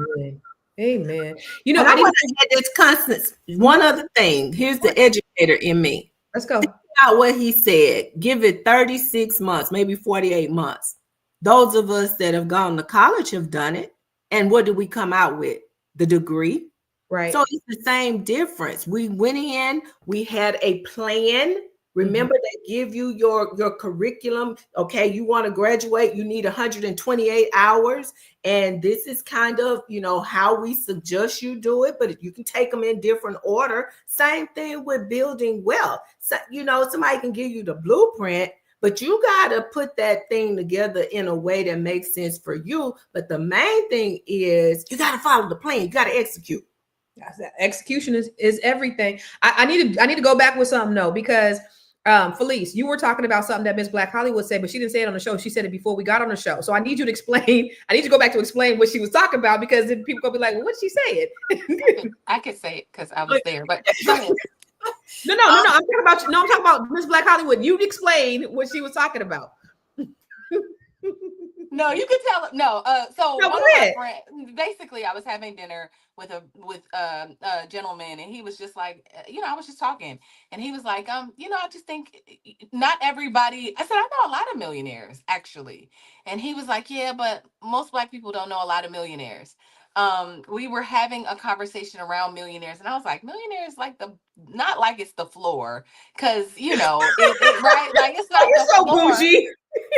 Amen. I want to get this constant. One other thing. Here's the educator in me. Let's go. Think about what he said. Give it 36 months, maybe 48 months. Those of us that have gone to college have done it. And what did we come out with? The degree. Right. So it's the same difference. We went in, we had a plan. Remember, they give you your curriculum. Okay, you want to graduate, you need 128 hours. And this is kind of, how we suggest you do it, but you can take them in different order. Same thing with building wealth. So, somebody can give you the blueprint, but you got to put that thing together in a way that makes sense for you. But the main thing is you got to follow the plan. You got to execute. Execution is everything. I need to go back with something though, because Felice, you were talking about something that Miss Black Hollywood said, but she didn't say it on the show. She said it before we got on the show. So I need you to explain. I need you to go back to explain what she was talking about, because then people gonna be like, well, what's she saying? I could say it because I was there, but go ahead. No. I'm talking about you. No, I'm talking about Miss Black Hollywood. You explain what she was talking about. No, you can tell. No, so No, one go of my ahead. friends, basically, I was having dinner with a gentleman, and he was just like, I was just talking, and he was like, I just think not everybody. I said, I know a lot of millionaires actually, and he was like, yeah, but most Black people don't know a lot of millionaires. We were having a conversation around millionaires, and I was like, millionaires not like it's the floor, because right, like it's not You're the so floor. bougie.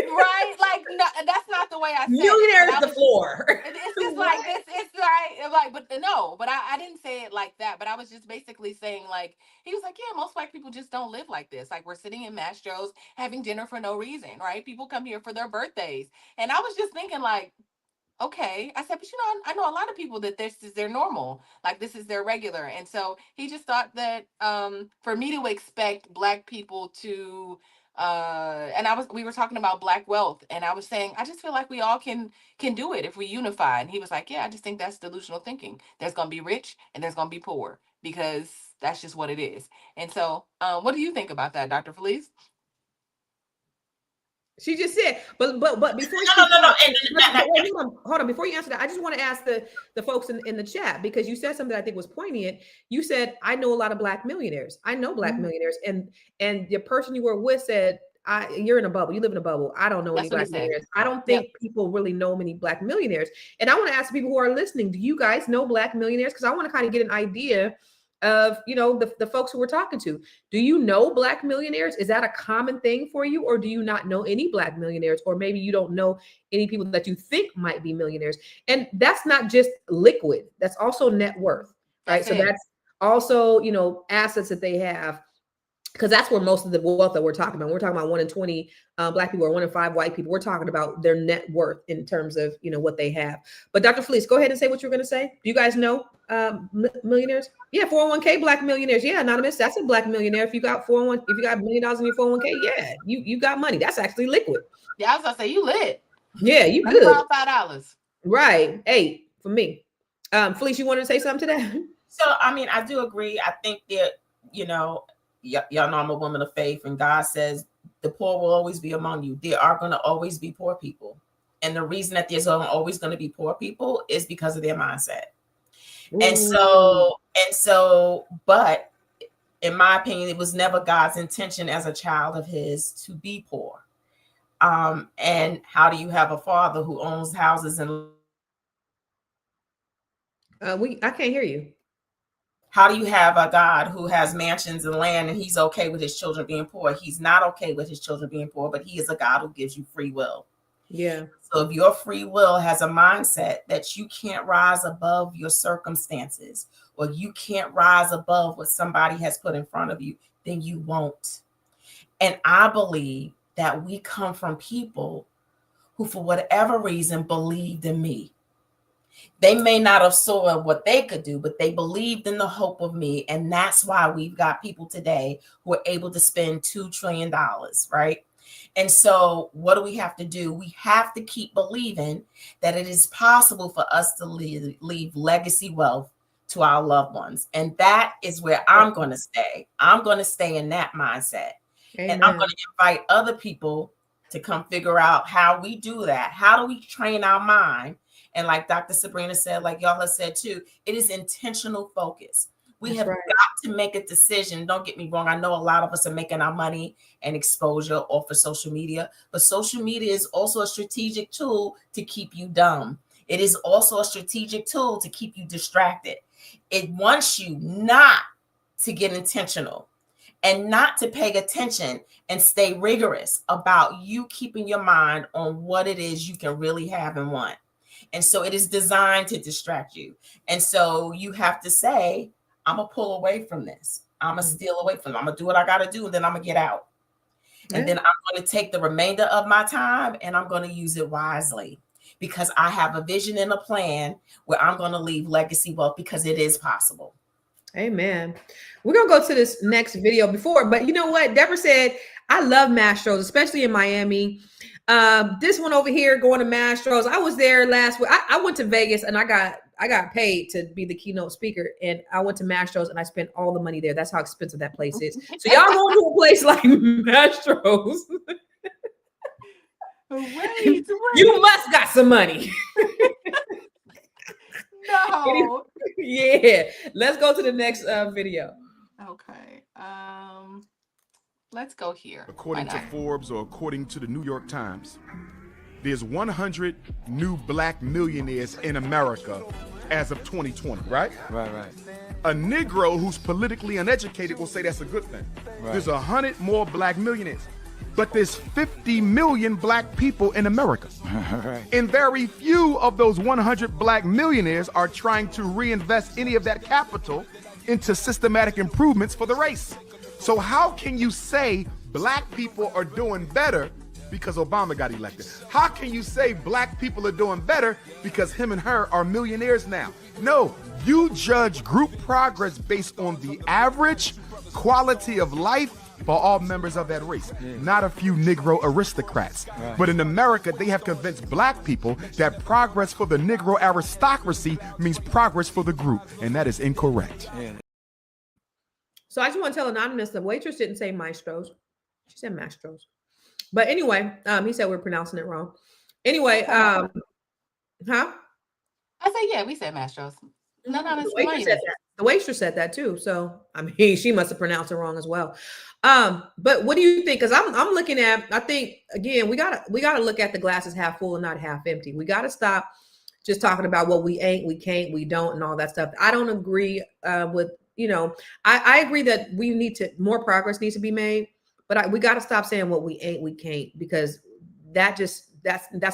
Right, like no, that's not the way I said Millionaire it. is the floor. It's just like this. It's like, but no, but I didn't say it like that. But I was just basically saying, like, he was like, yeah, most Black people just don't live like this. Like, we're sitting in Mastro's having dinner for no reason, right? People come here for their birthdays, and I was just thinking, like, okay. I said, but I know a lot of people that this is their normal, like this is their regular. And so he just thought that for me to expect Black people to And we were talking about Black wealth, and I was saying, I just feel like we all can do it if we unify. And he was like, yeah, I just think that's delusional thinking. There's going to be rich and there's going to be poor, because that's just what it is. And so, what do you think about that, Dr. Felice? She just said, but before hold on, before you answer that, I just want to ask the folks in the chat, because you said something that I think was poignant. You said, I know a lot of Black millionaires. I know Black millionaires, and the person you were with said, you're in a bubble. You live in a bubble. I don't know any Black millionaires. I don't think people really know many Black millionaires. And I want to ask people who are listening, do you guys know Black millionaires? Because I want to kind of get an idea of, you know, the folks who we're talking to. Do you know Black millionaires? Is that a common thing for you? Or do you not know any Black millionaires? Or maybe you don't know any people that you think might be millionaires. And that's not just liquid. That's also net worth, right? So that's also, you know, assets that they have, because that's where most of the wealth that we're talking about. We're talking about 1 in 20 Black people or 1 in 5 white people. We're talking about their net worth in terms of, you know, what they have. But Dr. Felice, go ahead and say what you're going to say. Do you guys know millionaires? Yeah, 401k Black millionaires. Yeah, Anonymous, that's a Black millionaire. If you got $1 million in your 401k, yeah, you got money. That's actually liquid. Yeah, I was gonna say, you lit. Yeah, you good. Around $5. Right, 8 for me. Felice, you wanted to say something to that? So, I mean, I do agree. I think that, you know, y'all know I'm a woman of faith, and God says the poor will always be among you. There are going to always be poor people. And the reason that there's always going to be poor people is because of their mindset. And so, but in my opinion, it was never God's intention as a child of his to be poor. And how do you have a father who owns houses and I can't hear you. How do you have a God who has mansions and land and he's okay with his children being poor? He's not okay with his children being poor, but he is a God who gives you free will. Yeah. So if your free will has a mindset that you can't rise above your circumstances, or you can't rise above what somebody has put in front of you, then you won't. And I believe that we come from people who, for whatever reason, believed in me. They may not have saw what they could do, but they believed in the hope of me. And that's why we've got people today who are able to spend $2 trillion, right? And so what do we have to do? We have to keep believing that it is possible for us to leave legacy wealth to our loved ones. And that is where I'm going to stay. I'm going to stay in that mindset. Amen. And I'm going to invite other people to come figure out how we do that. How do we train our mind? And like Dr. Sabrina said, like y'all have said too, it is intentional focus. We have got to make a decision. Don't get me wrong. I know a lot of us are making our money and exposure off of social media, but social media is also a strategic tool to keep you dumb. It is also a strategic tool to keep you distracted. It wants you not to get intentional and not to pay attention and stay rigorous about you keeping your mind on what it is you can really have and want. And so it is designed to distract you. And so you have to say, I'm going to pull away from this. I'm going to steal away from it. I'm going to do what I got to do, and then I'm going to get out. And then I'm going to take the remainder of my time and I'm going to use it wisely, because I have a vision and a plan where I'm going to leave legacy wealth, because it is possible. Amen. We're going to go to this next video but you know what? Deborah said, I love Mastros, especially in Miami. This one over here going to Mastros. I was there last week. I went to Vegas and I got paid to be the keynote speaker, and I went to Mastros and I spent all the money there. That's how expensive that place is. So y'all going to a place like Mastros. Wait. You must got some money. No. Yeah. Let's go to the next video. Okay. Let's go here. According to Forbes, or according to the New York Times, there's 100 new Black millionaires in America as of 2020, right? Right. A Negro who's politically uneducated will say that's a good thing. Right. There's 100 more Black millionaires, but there's 50 million Black people in America. Right. And very few of those 100 Black millionaires are trying to reinvest any of that capital into systematic improvements for the race. So how can you say Black people are doing better because Obama got elected? How can you say Black people are doing better because him and her are millionaires now? No, you judge group progress based on the average quality of life for all members of that race, not a few Negro aristocrats. But in America, they have convinced black people that progress for the Negro aristocracy means progress for the group, and that is incorrect. So I just want to tell Anonymous, the waitress didn't say maestros. She said mastros. But anyway, he said we're pronouncing it wrong. Anyway, huh? I said, yeah, we said mastros. No, The waitress said that. The waitress said that too. So I mean, she must have pronounced it wrong as well. But what do you think? Because I'm looking at, I think again, we gotta look at the glasses half full and not half empty. We gotta stop just talking about what we ain't, we can't, we don't, and all that stuff. I don't agree with, I agree that we need to, more progress needs to be made, but we got to stop saying what we ain't, we can't, because that's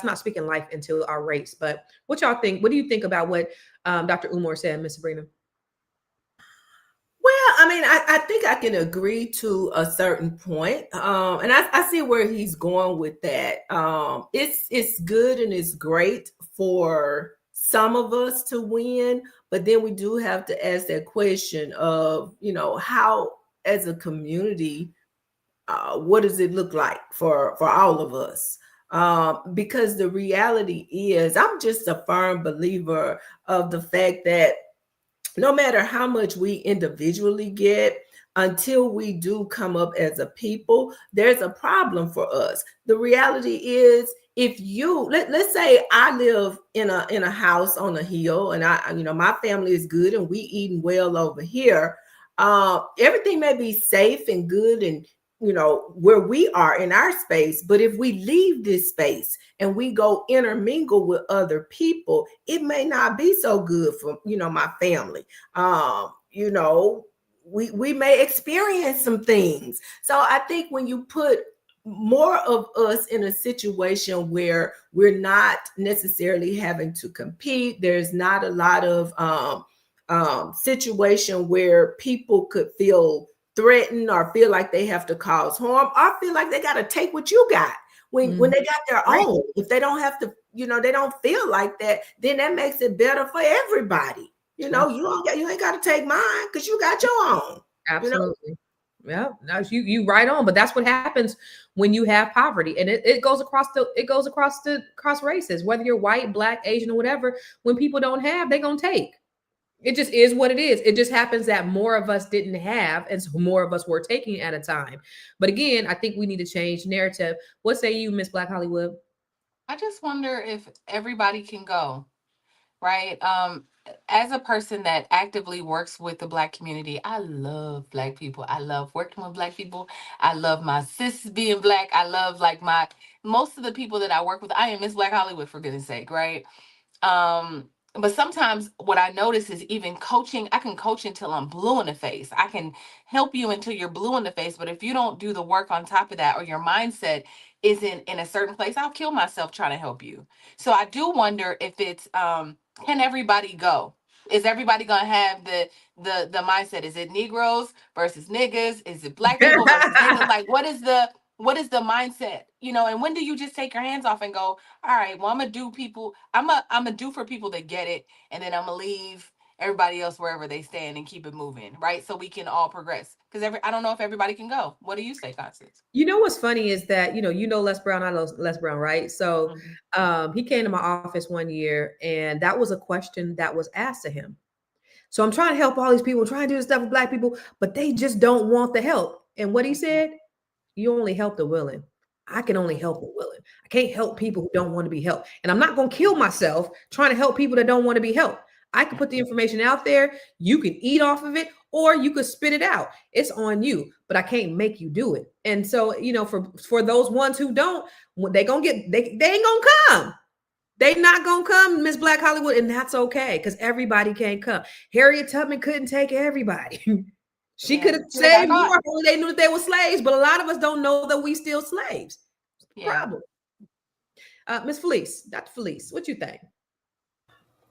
not speaking life into our race. But what y'all think? What do you think about what Dr. Umar said, Ms. Sabrina? Well, I mean, I think I can agree to a certain point. And I see where he's going with that. It's good and it's great for some of us to win, but then we do have to ask that question of, how as a community, what does it look like for all of us? Because the reality is, I'm just a firm believer of the fact that no matter how much we individually get, until we do come up as a people, there's a problem for us. The reality is, if let's say I live in a house on a hill, and my family is good and we eating well over here, everything may be safe and good and where we are in our space. But if we leave this space and we go intermingle with other people, it may not be so good for, my family. We may experience some things. So I think when you put more of us in a situation where we're not necessarily having to compete, there's not a lot of situation where people could feel threatened or feel like they have to cause harm or feel like they got to take what you got when they got their own. If they don't have to, they don't feel like that, then that makes it better for everybody. You ain't got to take mine because you got your own. Absolutely. Yeah, no, you right on. But that's what happens when you have poverty, and it goes across races, whether you're white, black, Asian, or whatever. When people don't have, they're gonna take. It just is what it is. It just happens that more of us didn't have, and so more of us were taking at a time. But again, I think we need to change narrative. What say you, Miss Black Hollywood? I just wonder if everybody can go, right? As a person that actively works with the Black community, I love Black people. I love working with Black people. I love my sis being Black. I love most of the people that I work with. I am Miss Black Hollywood, for goodness sake, right? But sometimes what I notice is even coaching, I can coach until I'm blue in the face. I can help you until you're blue in the face. But if you don't do the work on top of that, or your mindset isn't in a certain place, I'll kill myself trying to help you. So I do wonder if it's, can everybody go? Is everybody gonna have the mindset? Is it Negroes versus niggas? Is it Black people versus niggas? Like, what is the mindset? And when do you just take your hands off and go, all right, well, I'm gonna do for people that get it, and then I'm gonna leave everybody else wherever they stand and keep it moving, right? So we can all progress. Because I don't know if everybody can go. What do you say, Constance? What's funny is that Les Brown, I know Les Brown, right? So he came to my office one year, and that was a question that was asked to him. So I'm trying to help all these people, trying to do this stuff with Black people, but they just don't want the help. And what he said, you only help the willing. I can only help the willing. I can't help people who don't want to be helped. And I'm not going to kill myself trying to help people that don't want to be helped. I can put the information out there. You can eat off of it, or you could spit it out. It's on you, but I can't make you do it. And so, for those ones who don't, they ain't gonna come. They not gonna come, Miss Black Hollywood, and that's okay, because everybody can't come. Harriet Tubman couldn't take everybody. She could have saved more when they knew that they were slaves, but a lot of us don't know that we still slaves. Problem. Miss Felice, Dr. Felice, what you think?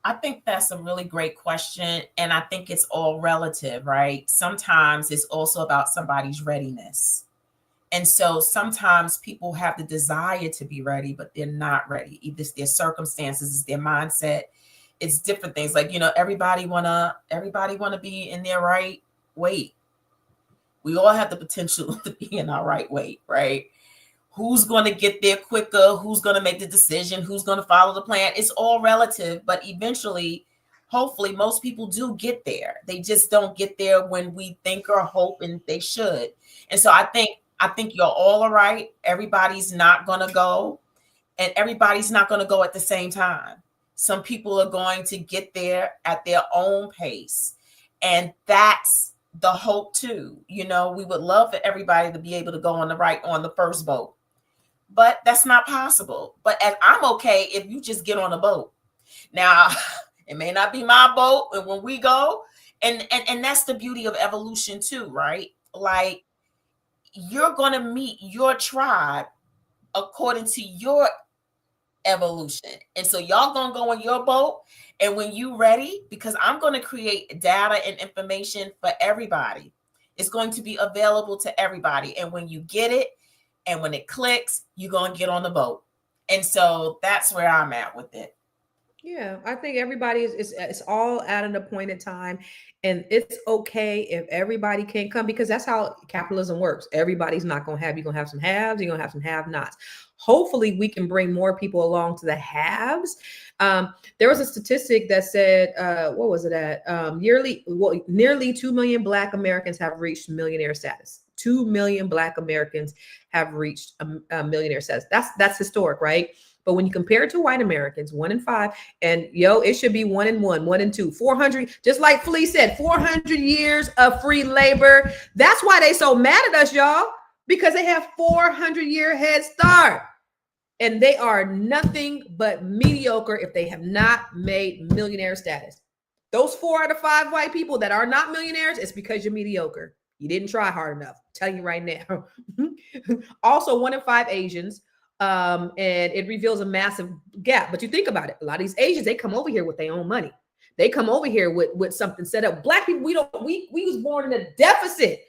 I think that's a really great question. And I think it's all relative, right? Sometimes it's also about somebody's readiness. And so sometimes people have the desire to be ready, but they're not ready. Either it's their circumstances, it's their mindset, it's different things. Like, everybody wanna be in their right weight. We all have the potential to be in our right weight, right? Who's going to get there quicker? Who's going to make the decision? Who's going to follow the plan? It's all relative, but eventually, hopefully, most people do get there. They just don't get there when we think or hope and they should. And so I think you're all right. Everybody's not going to go, and everybody's not going to go at the same time. Some people are going to get there at their own pace. And that's the hope too. You know, we would love for everybody to be able to go on the first boat, but that's not possible. But I'm okay if you just get on a boat. Now, it may not be my boat, and when we go, and that's the beauty of evolution too, right? Like, you're going to meet your tribe according to your evolution. And so y'all going to go on your boat, and when you ready, because I'm going to create data and information for everybody. It's going to be available to everybody. And when you get it, and when it clicks, you're going to get on the boat. And so that's where I'm at with it. Yeah, I think everybody it's all at an appointed time, and it's okay if everybody can't come, because that's how capitalism works. Everybody's not going to have, you're going to have some haves, you're going to have some have-nots. Hopefully we can bring more people along to the haves. There was a statistic that said, what was it at? Nearly 2 million Black Americans have reached millionaire status. 2 million Black Americans have reached a millionaire status. That's historic, right? But when you compare it to white Americans, 1 in 5, and it should be 1 in 1, 1 in 2, 400, just like Felice said, 400 years of free labor. That's why they so mad at us, y'all, because they have 400-year head start. And they are nothing but mediocre if they have not made millionaire status. Those 4 out of 5 white people that are not millionaires, it's because you're mediocre. You didn't try hard enough. I'm telling you right now. Also, 1 in 5 Asians. And it reveals a massive gap. But you think about it, a lot of these Asians, they come over here with their own money. They come over here with something set up. Black people, we was born in a deficit.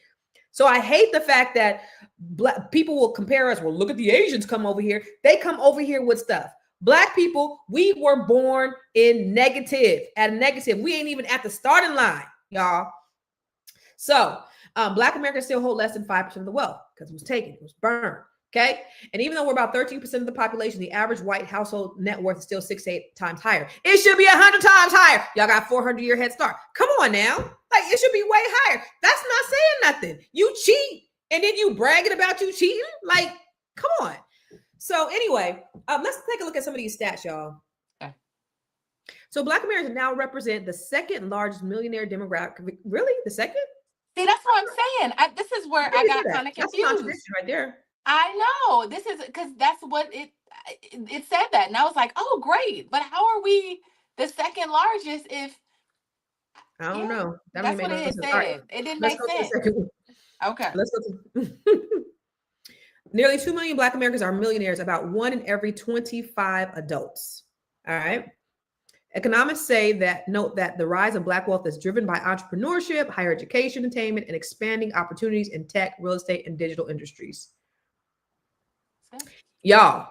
So I hate the fact that Black people will compare us. Well, look at the Asians come over here. They come over here with stuff. Black people, we were born in negative, at a negative. We ain't even at the starting line, y'all. So Black Americans still hold less than 5% of the wealth because it was taken, it was burned. Okay. And even though we're about 13% of the population, the average white household net worth is still 6 to 8 times higher. It should be 100 times higher. Y'all got 400-year head start. Come on now. Like, it should be way higher. That's not saying nothing. You cheat and then you bragging about you cheating. Like, come on. So anyway, let's take a look at some of these stats, y'all. Okay. So Black Americans now represent the second largest millionaire demographic. Really? The second? See, that's what I'm saying. This is where I got kind of confused. That's a contradiction right there. I know, this is because that's what it said that, and I was like, oh, great, but how are we the second largest if I don't know? That's what it said. Right. It didn't make sense. Okay, let's go to nearly 2 million Black Americans are millionaires, about 1 in every 25 adults. All right. Economists note that the rise of Black wealth is driven by entrepreneurship, higher education, attainment, and expanding opportunities in tech, real estate, and digital industries. Y'all,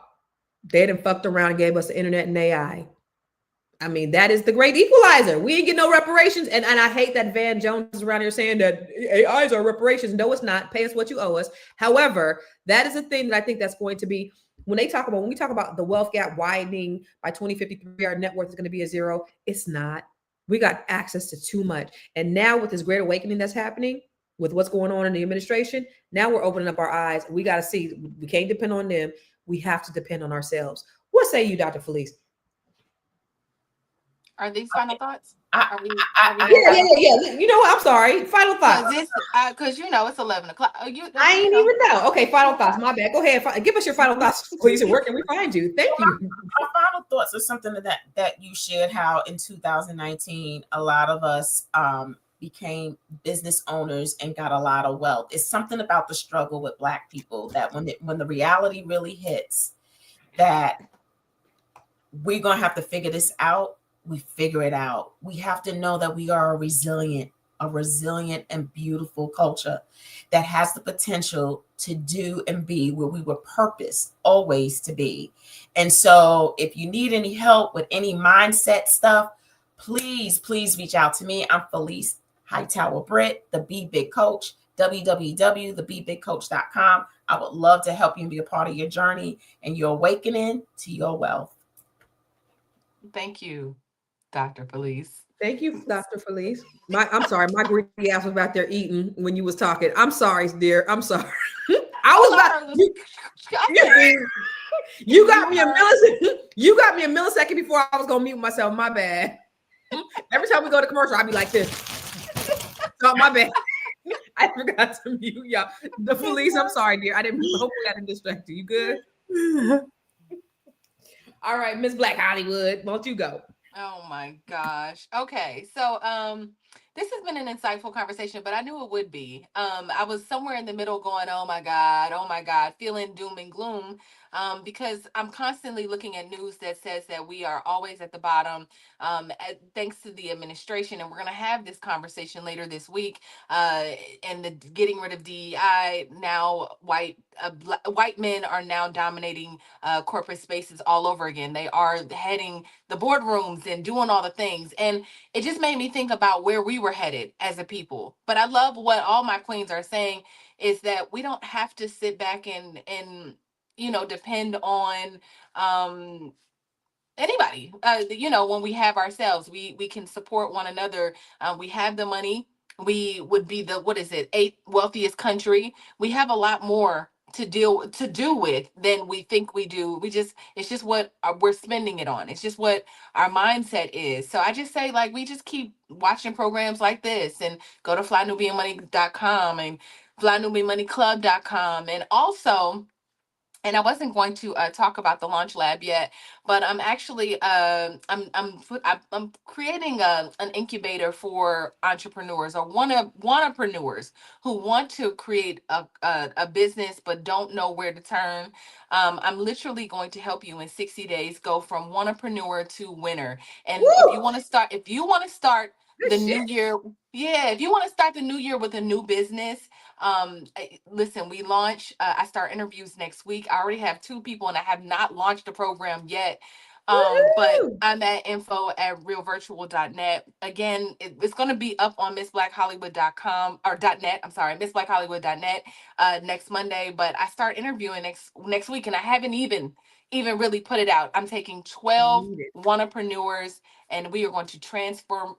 they done fucked around and gave us the internet and AI. I mean, that is the great equalizer. We ain't get no reparations. And I hate that Van Jones is around here saying that AIs are reparations. No, it's not. Pay us what you owe us. However, that is a thing that I think that's going to be, when we talk about the wealth gap widening by 2053, our net worth is going to be a 0. It's not. We got access to too much. And now with this great awakening that's happening, with what's going on in the administration, now we're opening up our eyes. We got to see, we can't depend on them. We have to depend on ourselves. What say you, Dr. Felice? Are these final thoughts? Yeah. You know what? I'm sorry. Final thoughts. Because it's 11 o'clock. I ain't even know. Okay, final thoughts. My bad. Go ahead. Give us your final thoughts, please. Where can we find you? Thank you. My final thoughts are something that you shared, how in 2019, a lot of us became business owners and got a lot of wealth. It's something about the struggle with Black people that when the reality really hits, that we're going to have to figure this out. We figure it out. We have to know that we are a resilient and beautiful culture that has the potential to do and be where we were purposed always to be. And so if you need any help with any mindset stuff, please reach out to me. I'm Felice Hightower Britt, the Be Big Coach. www.thebebigcoach.com. I would love to help you and be a part of your journey and your awakening to your wealth. Thank you, Dr. Felice. Thank you, Dr. Felice. I'm sorry, my greedy ass was out there eating when you was talking. I'm sorry, dear. I'm sorry. I was about you got me a millisecond. You got me a millisecond before I was gonna mute myself. My bad. Every time we go to commercial, I'd be like this. Oh, my bad. I forgot to mute y'all. The Felice, I'm sorry, dear. Hopefully I didn't distract you. You good? All right, Miss Black Hollywood, won't you go? Oh my gosh. Okay. So this has been an insightful conversation, but I knew it would be. I was somewhere in the middle going, oh my God, feeling doom and gloom. Because I'm constantly looking at news that says that we are always at the bottom, thanks to the administration. And we're going to have this conversation later this week. And the getting rid of DEI, now white men are now dominating corporate spaces all over again. They are heading the boardrooms and doing all the things. And it just made me think about where we were headed as a people. But I love what all my queens are saying is that we don't have to sit back and depend on anybody. When we have ourselves, we can support one another. We have the money. We would be the 8th wealthiest country. We have a lot more to do with than we think we do. It's just what we're spending it on. It's just what our mindset is. So I just say, like, we just keep watching programs like this and go to flynubianmoney.com and flynubianmoneyclub.com. And also, and I wasn't going to talk about the launch lab yet, but I'm actually I'm creating an incubator for entrepreneurs or wannapreneurs who want to create a business but don't know where to turn. I'm literally going to help you in 60 days go from wannapreneur to winner. And if you want to start the new year, if you want to start the new year with a new business, listen, we launch, I start interviews next week. I already have 2 people and I have not launched the program yet. But I'm at info@realvirtual.net. Again, it's going to be up on missblackhollywood.com or .net. I'm sorry, missblackhollywood.net next Monday. But I start interviewing next week and I haven't even really put it out. I'm taking 12 wannapreneurs and we are going to transform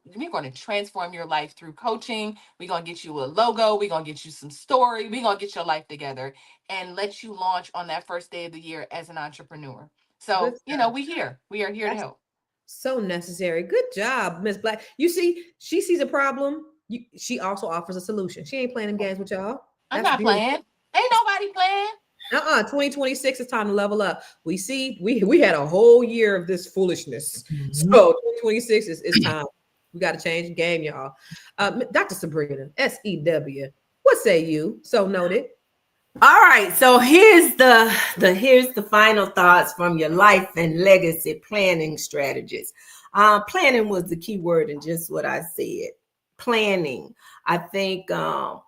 your life through coaching. We're going to get you a logo. We're going to get you some story. We're going to get your life together and let you launch on that first day of the year as an entrepreneur. So, we are here to help. So necessary. Good job, Miss Black. You see, she sees a problem. She also offers a solution. She ain't playing them games with y'all. I'm not playing. Ain't nobody playing. 2026 is time to level up. We see we had a whole year of this foolishness. So 2026 is time. We got to change the game, y'all. Dr. Sabrina, SEW, what say you? So noted. All right, so here's the final thoughts from your life and legacy planning strategies. Planning was the key word in just what I said. Planning. I think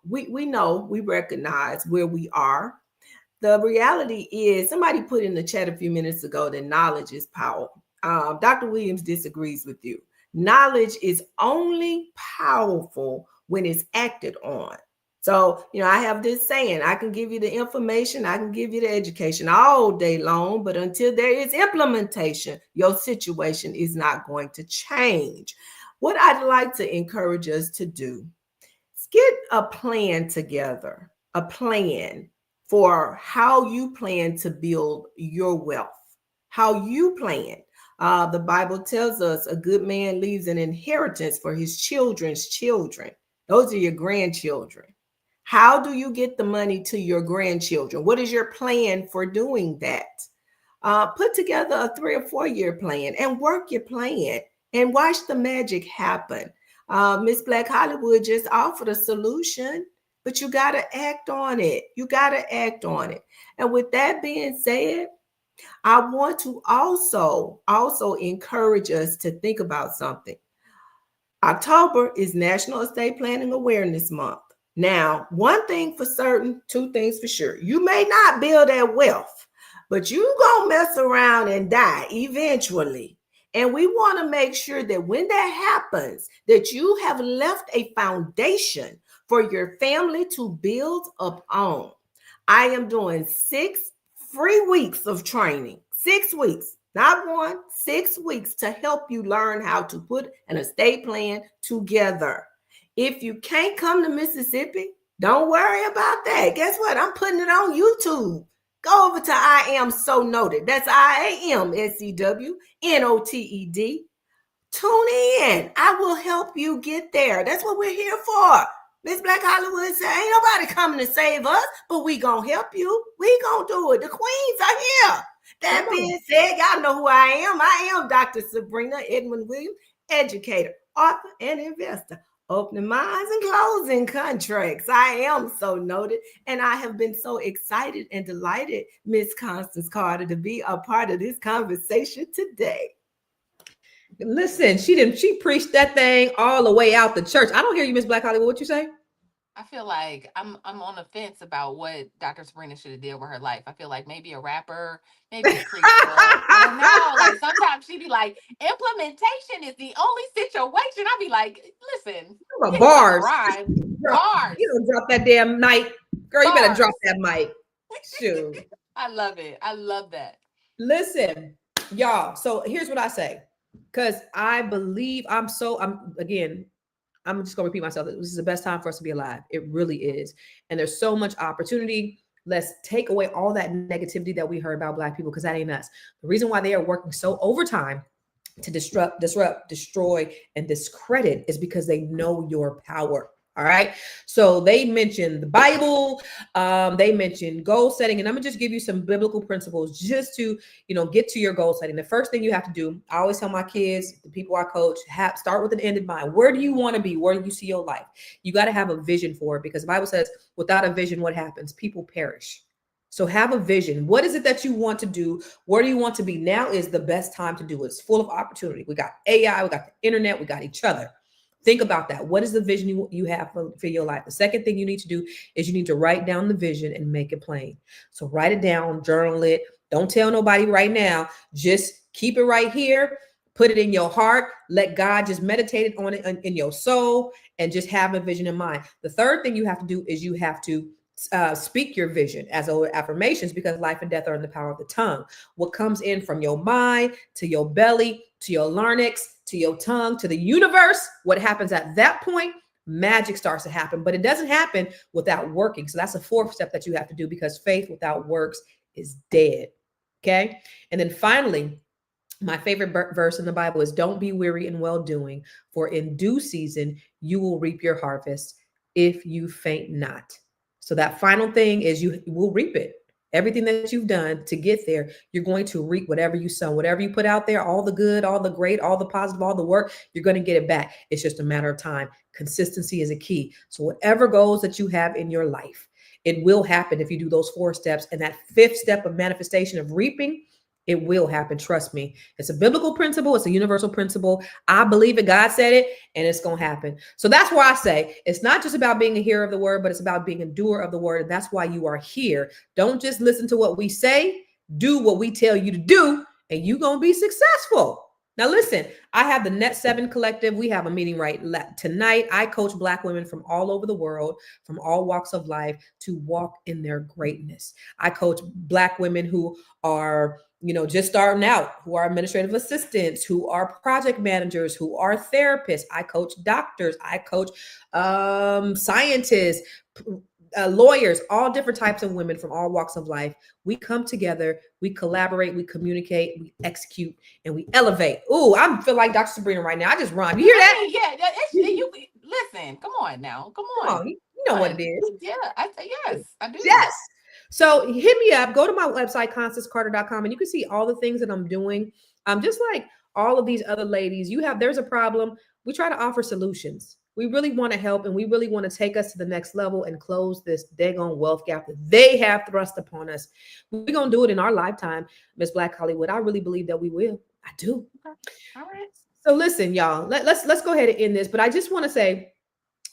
we recognize where we are. The reality is, somebody put in the chat a few minutes ago that knowledge is power. Dr. Williams disagrees with you. Knowledge is only powerful when it's acted on. So, I have this saying, I can give you the information, I can give you the education all day long, but until there is implementation, your situation is not going to change. What I'd like to encourage us to do is get a plan together, a plan for how you plan to build your wealth, how you plan. The Bible tells us a good man leaves an inheritance for his children's children. Those are your grandchildren. How do you get the money to your grandchildren? What is your plan for doing that? Put together a 3 or 4 year plan and work your plan and watch the magic happen. Miss Black Hollywood just offered a solution, but you got to act on it. And with that being said, I want to also encourage us to think about something. October is National Estate Planning Awareness Month. Now, one thing for certain, 2 things for sure. You may not build that wealth, but you gonna mess around and die eventually. And we want to make sure that when that happens, that you have left a foundation for your family to build upon. I am doing 6 free weeks of training, 6 weeks, not 1, 6 weeks to help you learn how to put an estate plan together. If you can't come to Mississippi, don't worry about that. Guess what? I'm putting it on YouTube. Go over to I Am So Noted. That's IAMSEWNOTED. Tune in. I will help you get there. That's what we're here for. Miss Black Hollywood said, ain't nobody coming to save us, but we gonna help you. We gonna do it. The queens are here. That being said, y'all know who I am. I am Dr. Sabrina Edmund Williams, educator, author, and investor. Opening minds and closing contracts. I am so noted. And I have been so excited and delighted, Miss Constance Carter, to be a part of this conversation today. Listen, she preached that thing all the way out the church. I don't hear you, Miss Black Hollywood. What you say? I feel like I'm on the fence about what Dr. Sabrina should have did with her life. I feel like maybe a rapper, maybe a preacher. I don't know. Like sometimes she'd be like, implementation is the only situation. I'd be like, listen, bars. Bars. You don't drop that damn mic. Girl, you better drop that mic. Shoot. I love it. I love that. Listen, y'all. So here's what I say. Because I believe I'm just gonna repeat myself. This is the best time for us to be alive. It really is. And there's so much opportunity. Let's take away all that negativity that we heard about Black people, because that ain't us. The reason why they are working so overtime to disrupt, destroy, and discredit is because they know your power. All right. So they mentioned the Bible. They mentioned goal setting. And I'm going to just give you some biblical principles just to, get to your goal setting. The first thing you have to do, I always tell my kids, the people I coach, start with an end in mind. Where do you want to be? Where do you see your life? You got to have a vision for it, because the Bible says without a vision, what happens? People perish. So have a vision. What is it that you want to do? Where do you want to be? Now is the best time to do it. It's full of opportunity. We got AI, we got the internet, we got each other. Think about that. What is the vision you have for your life? The second thing you need to do is you need to write down the vision and make it plain. So write it down, journal it. Don't tell nobody right now. Just keep it right here. Put it in your heart. Let God just meditate on it in your soul, and just have a vision in mind. The third thing you have to do is you have to speak your vision as affirmations, because life and death are in the power of the tongue. What comes in from your mind to your belly, to your larynx, to your tongue, to the universe, what happens at that point, magic starts to happen. But it doesn't happen without working. So that's the fourth step that you have to do, because faith without works is dead. Okay. And then finally, my favorite verse in the Bible is, don't be weary in well doing, for in due season you will reap your harvest if you faint not. So that final thing is you will reap it. Everything that you've done to get there, you're going to reap whatever you sow, whatever you put out there, all the good, all the great, all the positive, all the work, you're going to get it back. It's just a matter of time. Consistency is a key. So whatever goals that you have in your life, it will happen if you do those 4 steps. And that 5th step of manifestation of reaping, it will happen. Trust me. It's a biblical principle. It's a universal principle. I believe it. God said it, and it's going to happen. So that's why I say it's not just about being a hearer of the word, but it's about being a doer of the word. And that's why you are here. Don't just listen to what we say. Do what we tell you to do, and you're going to be successful. Now, listen, I have the Net 7 Collective. We have a meeting right tonight. I coach Black women from all over the world, from all walks of life, to walk in their greatness. I coach Black women who are just starting out, who are administrative assistants, who are project managers, who are therapists. I coach doctors. I coach scientists, lawyers, all different types of women from all walks of life. We come together, we collaborate, we communicate, we execute, and we elevate. Ooh, I feel like Dr. Sabrina right now. I just rhymed. You hear that? You listen. Come on now. Come on. You know what it is. Yeah, yes, I do. Yes. So hit me up, go to my website, constancecarter.com, and you can see all the things that I'm doing. Just like all of these other ladies, there's a problem. We try to offer solutions. We really want to help, and we really want to take us to the next level and close this daggone wealth gap that they have thrust upon us. We're going to do it in our lifetime, Miss Black Hollywood. I really believe that we will. I do. Okay. All right. So listen, y'all, let's go ahead and end this. But I just want to say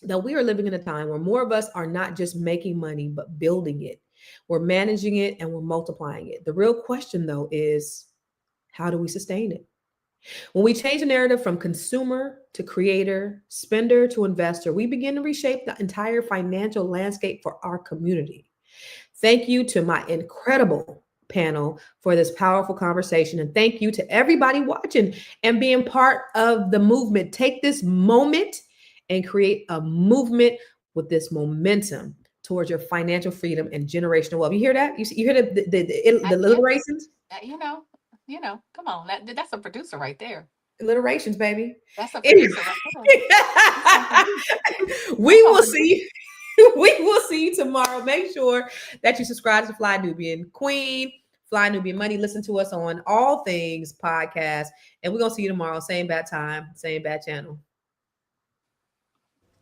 that we are living in a time where more of us are not just making money, but building it. We're managing it and we're multiplying it. The real question, though, is how do we sustain it? When we change the narrative from consumer to creator, spender to investor, we begin to reshape the entire financial landscape for our community. Thank you to my incredible panel for this powerful conversation. And thank you to everybody watching and being part of the movement. Take this moment and create a movement with this momentum towards your financial freedom and generational wealth. You hear that? You hear the alliterations? Come on. That's a producer right there. Alliterations, baby. That's a producer right there. We will see. We will see you tomorrow. Make sure that you subscribe to Fly Nubian Queen, Fly Nubian Money. Listen to us on All Things Podcast. And we're going to see you tomorrow. Same bad time, same bad channel.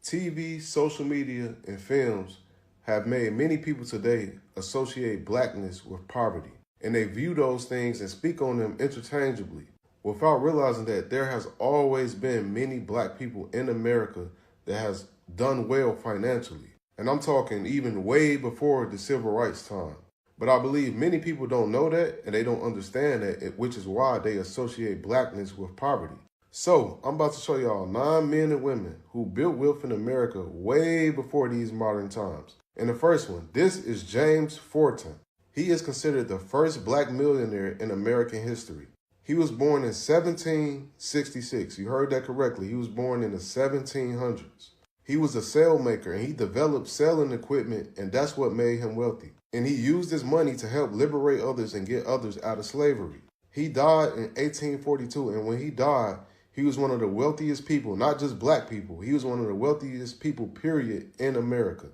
TV, social media, and films have made many people today associate blackness with poverty. And they view those things and speak on them interchangeably without realizing that there has always been many black people in America that has done well financially. And I'm talking even way before the civil rights time. But I believe many people don't know that and they don't understand that, which is why they associate blackness with poverty. So I'm about to show y'all 9 men and women who built wealth in America way before these modern times. And the first one, this is James Fortin. He is considered the first black millionaire in American history. He was born in 1766. You heard that correctly. He was born in the 1700s. He was a sail maker and he developed sailing equipment, and that's what made him wealthy. And he used his money to help liberate others and get others out of slavery. He died in 1842, and when he died, he was one of the wealthiest people, not just black people. He was one of the wealthiest people, period, in America.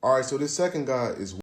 All right, so this second guy is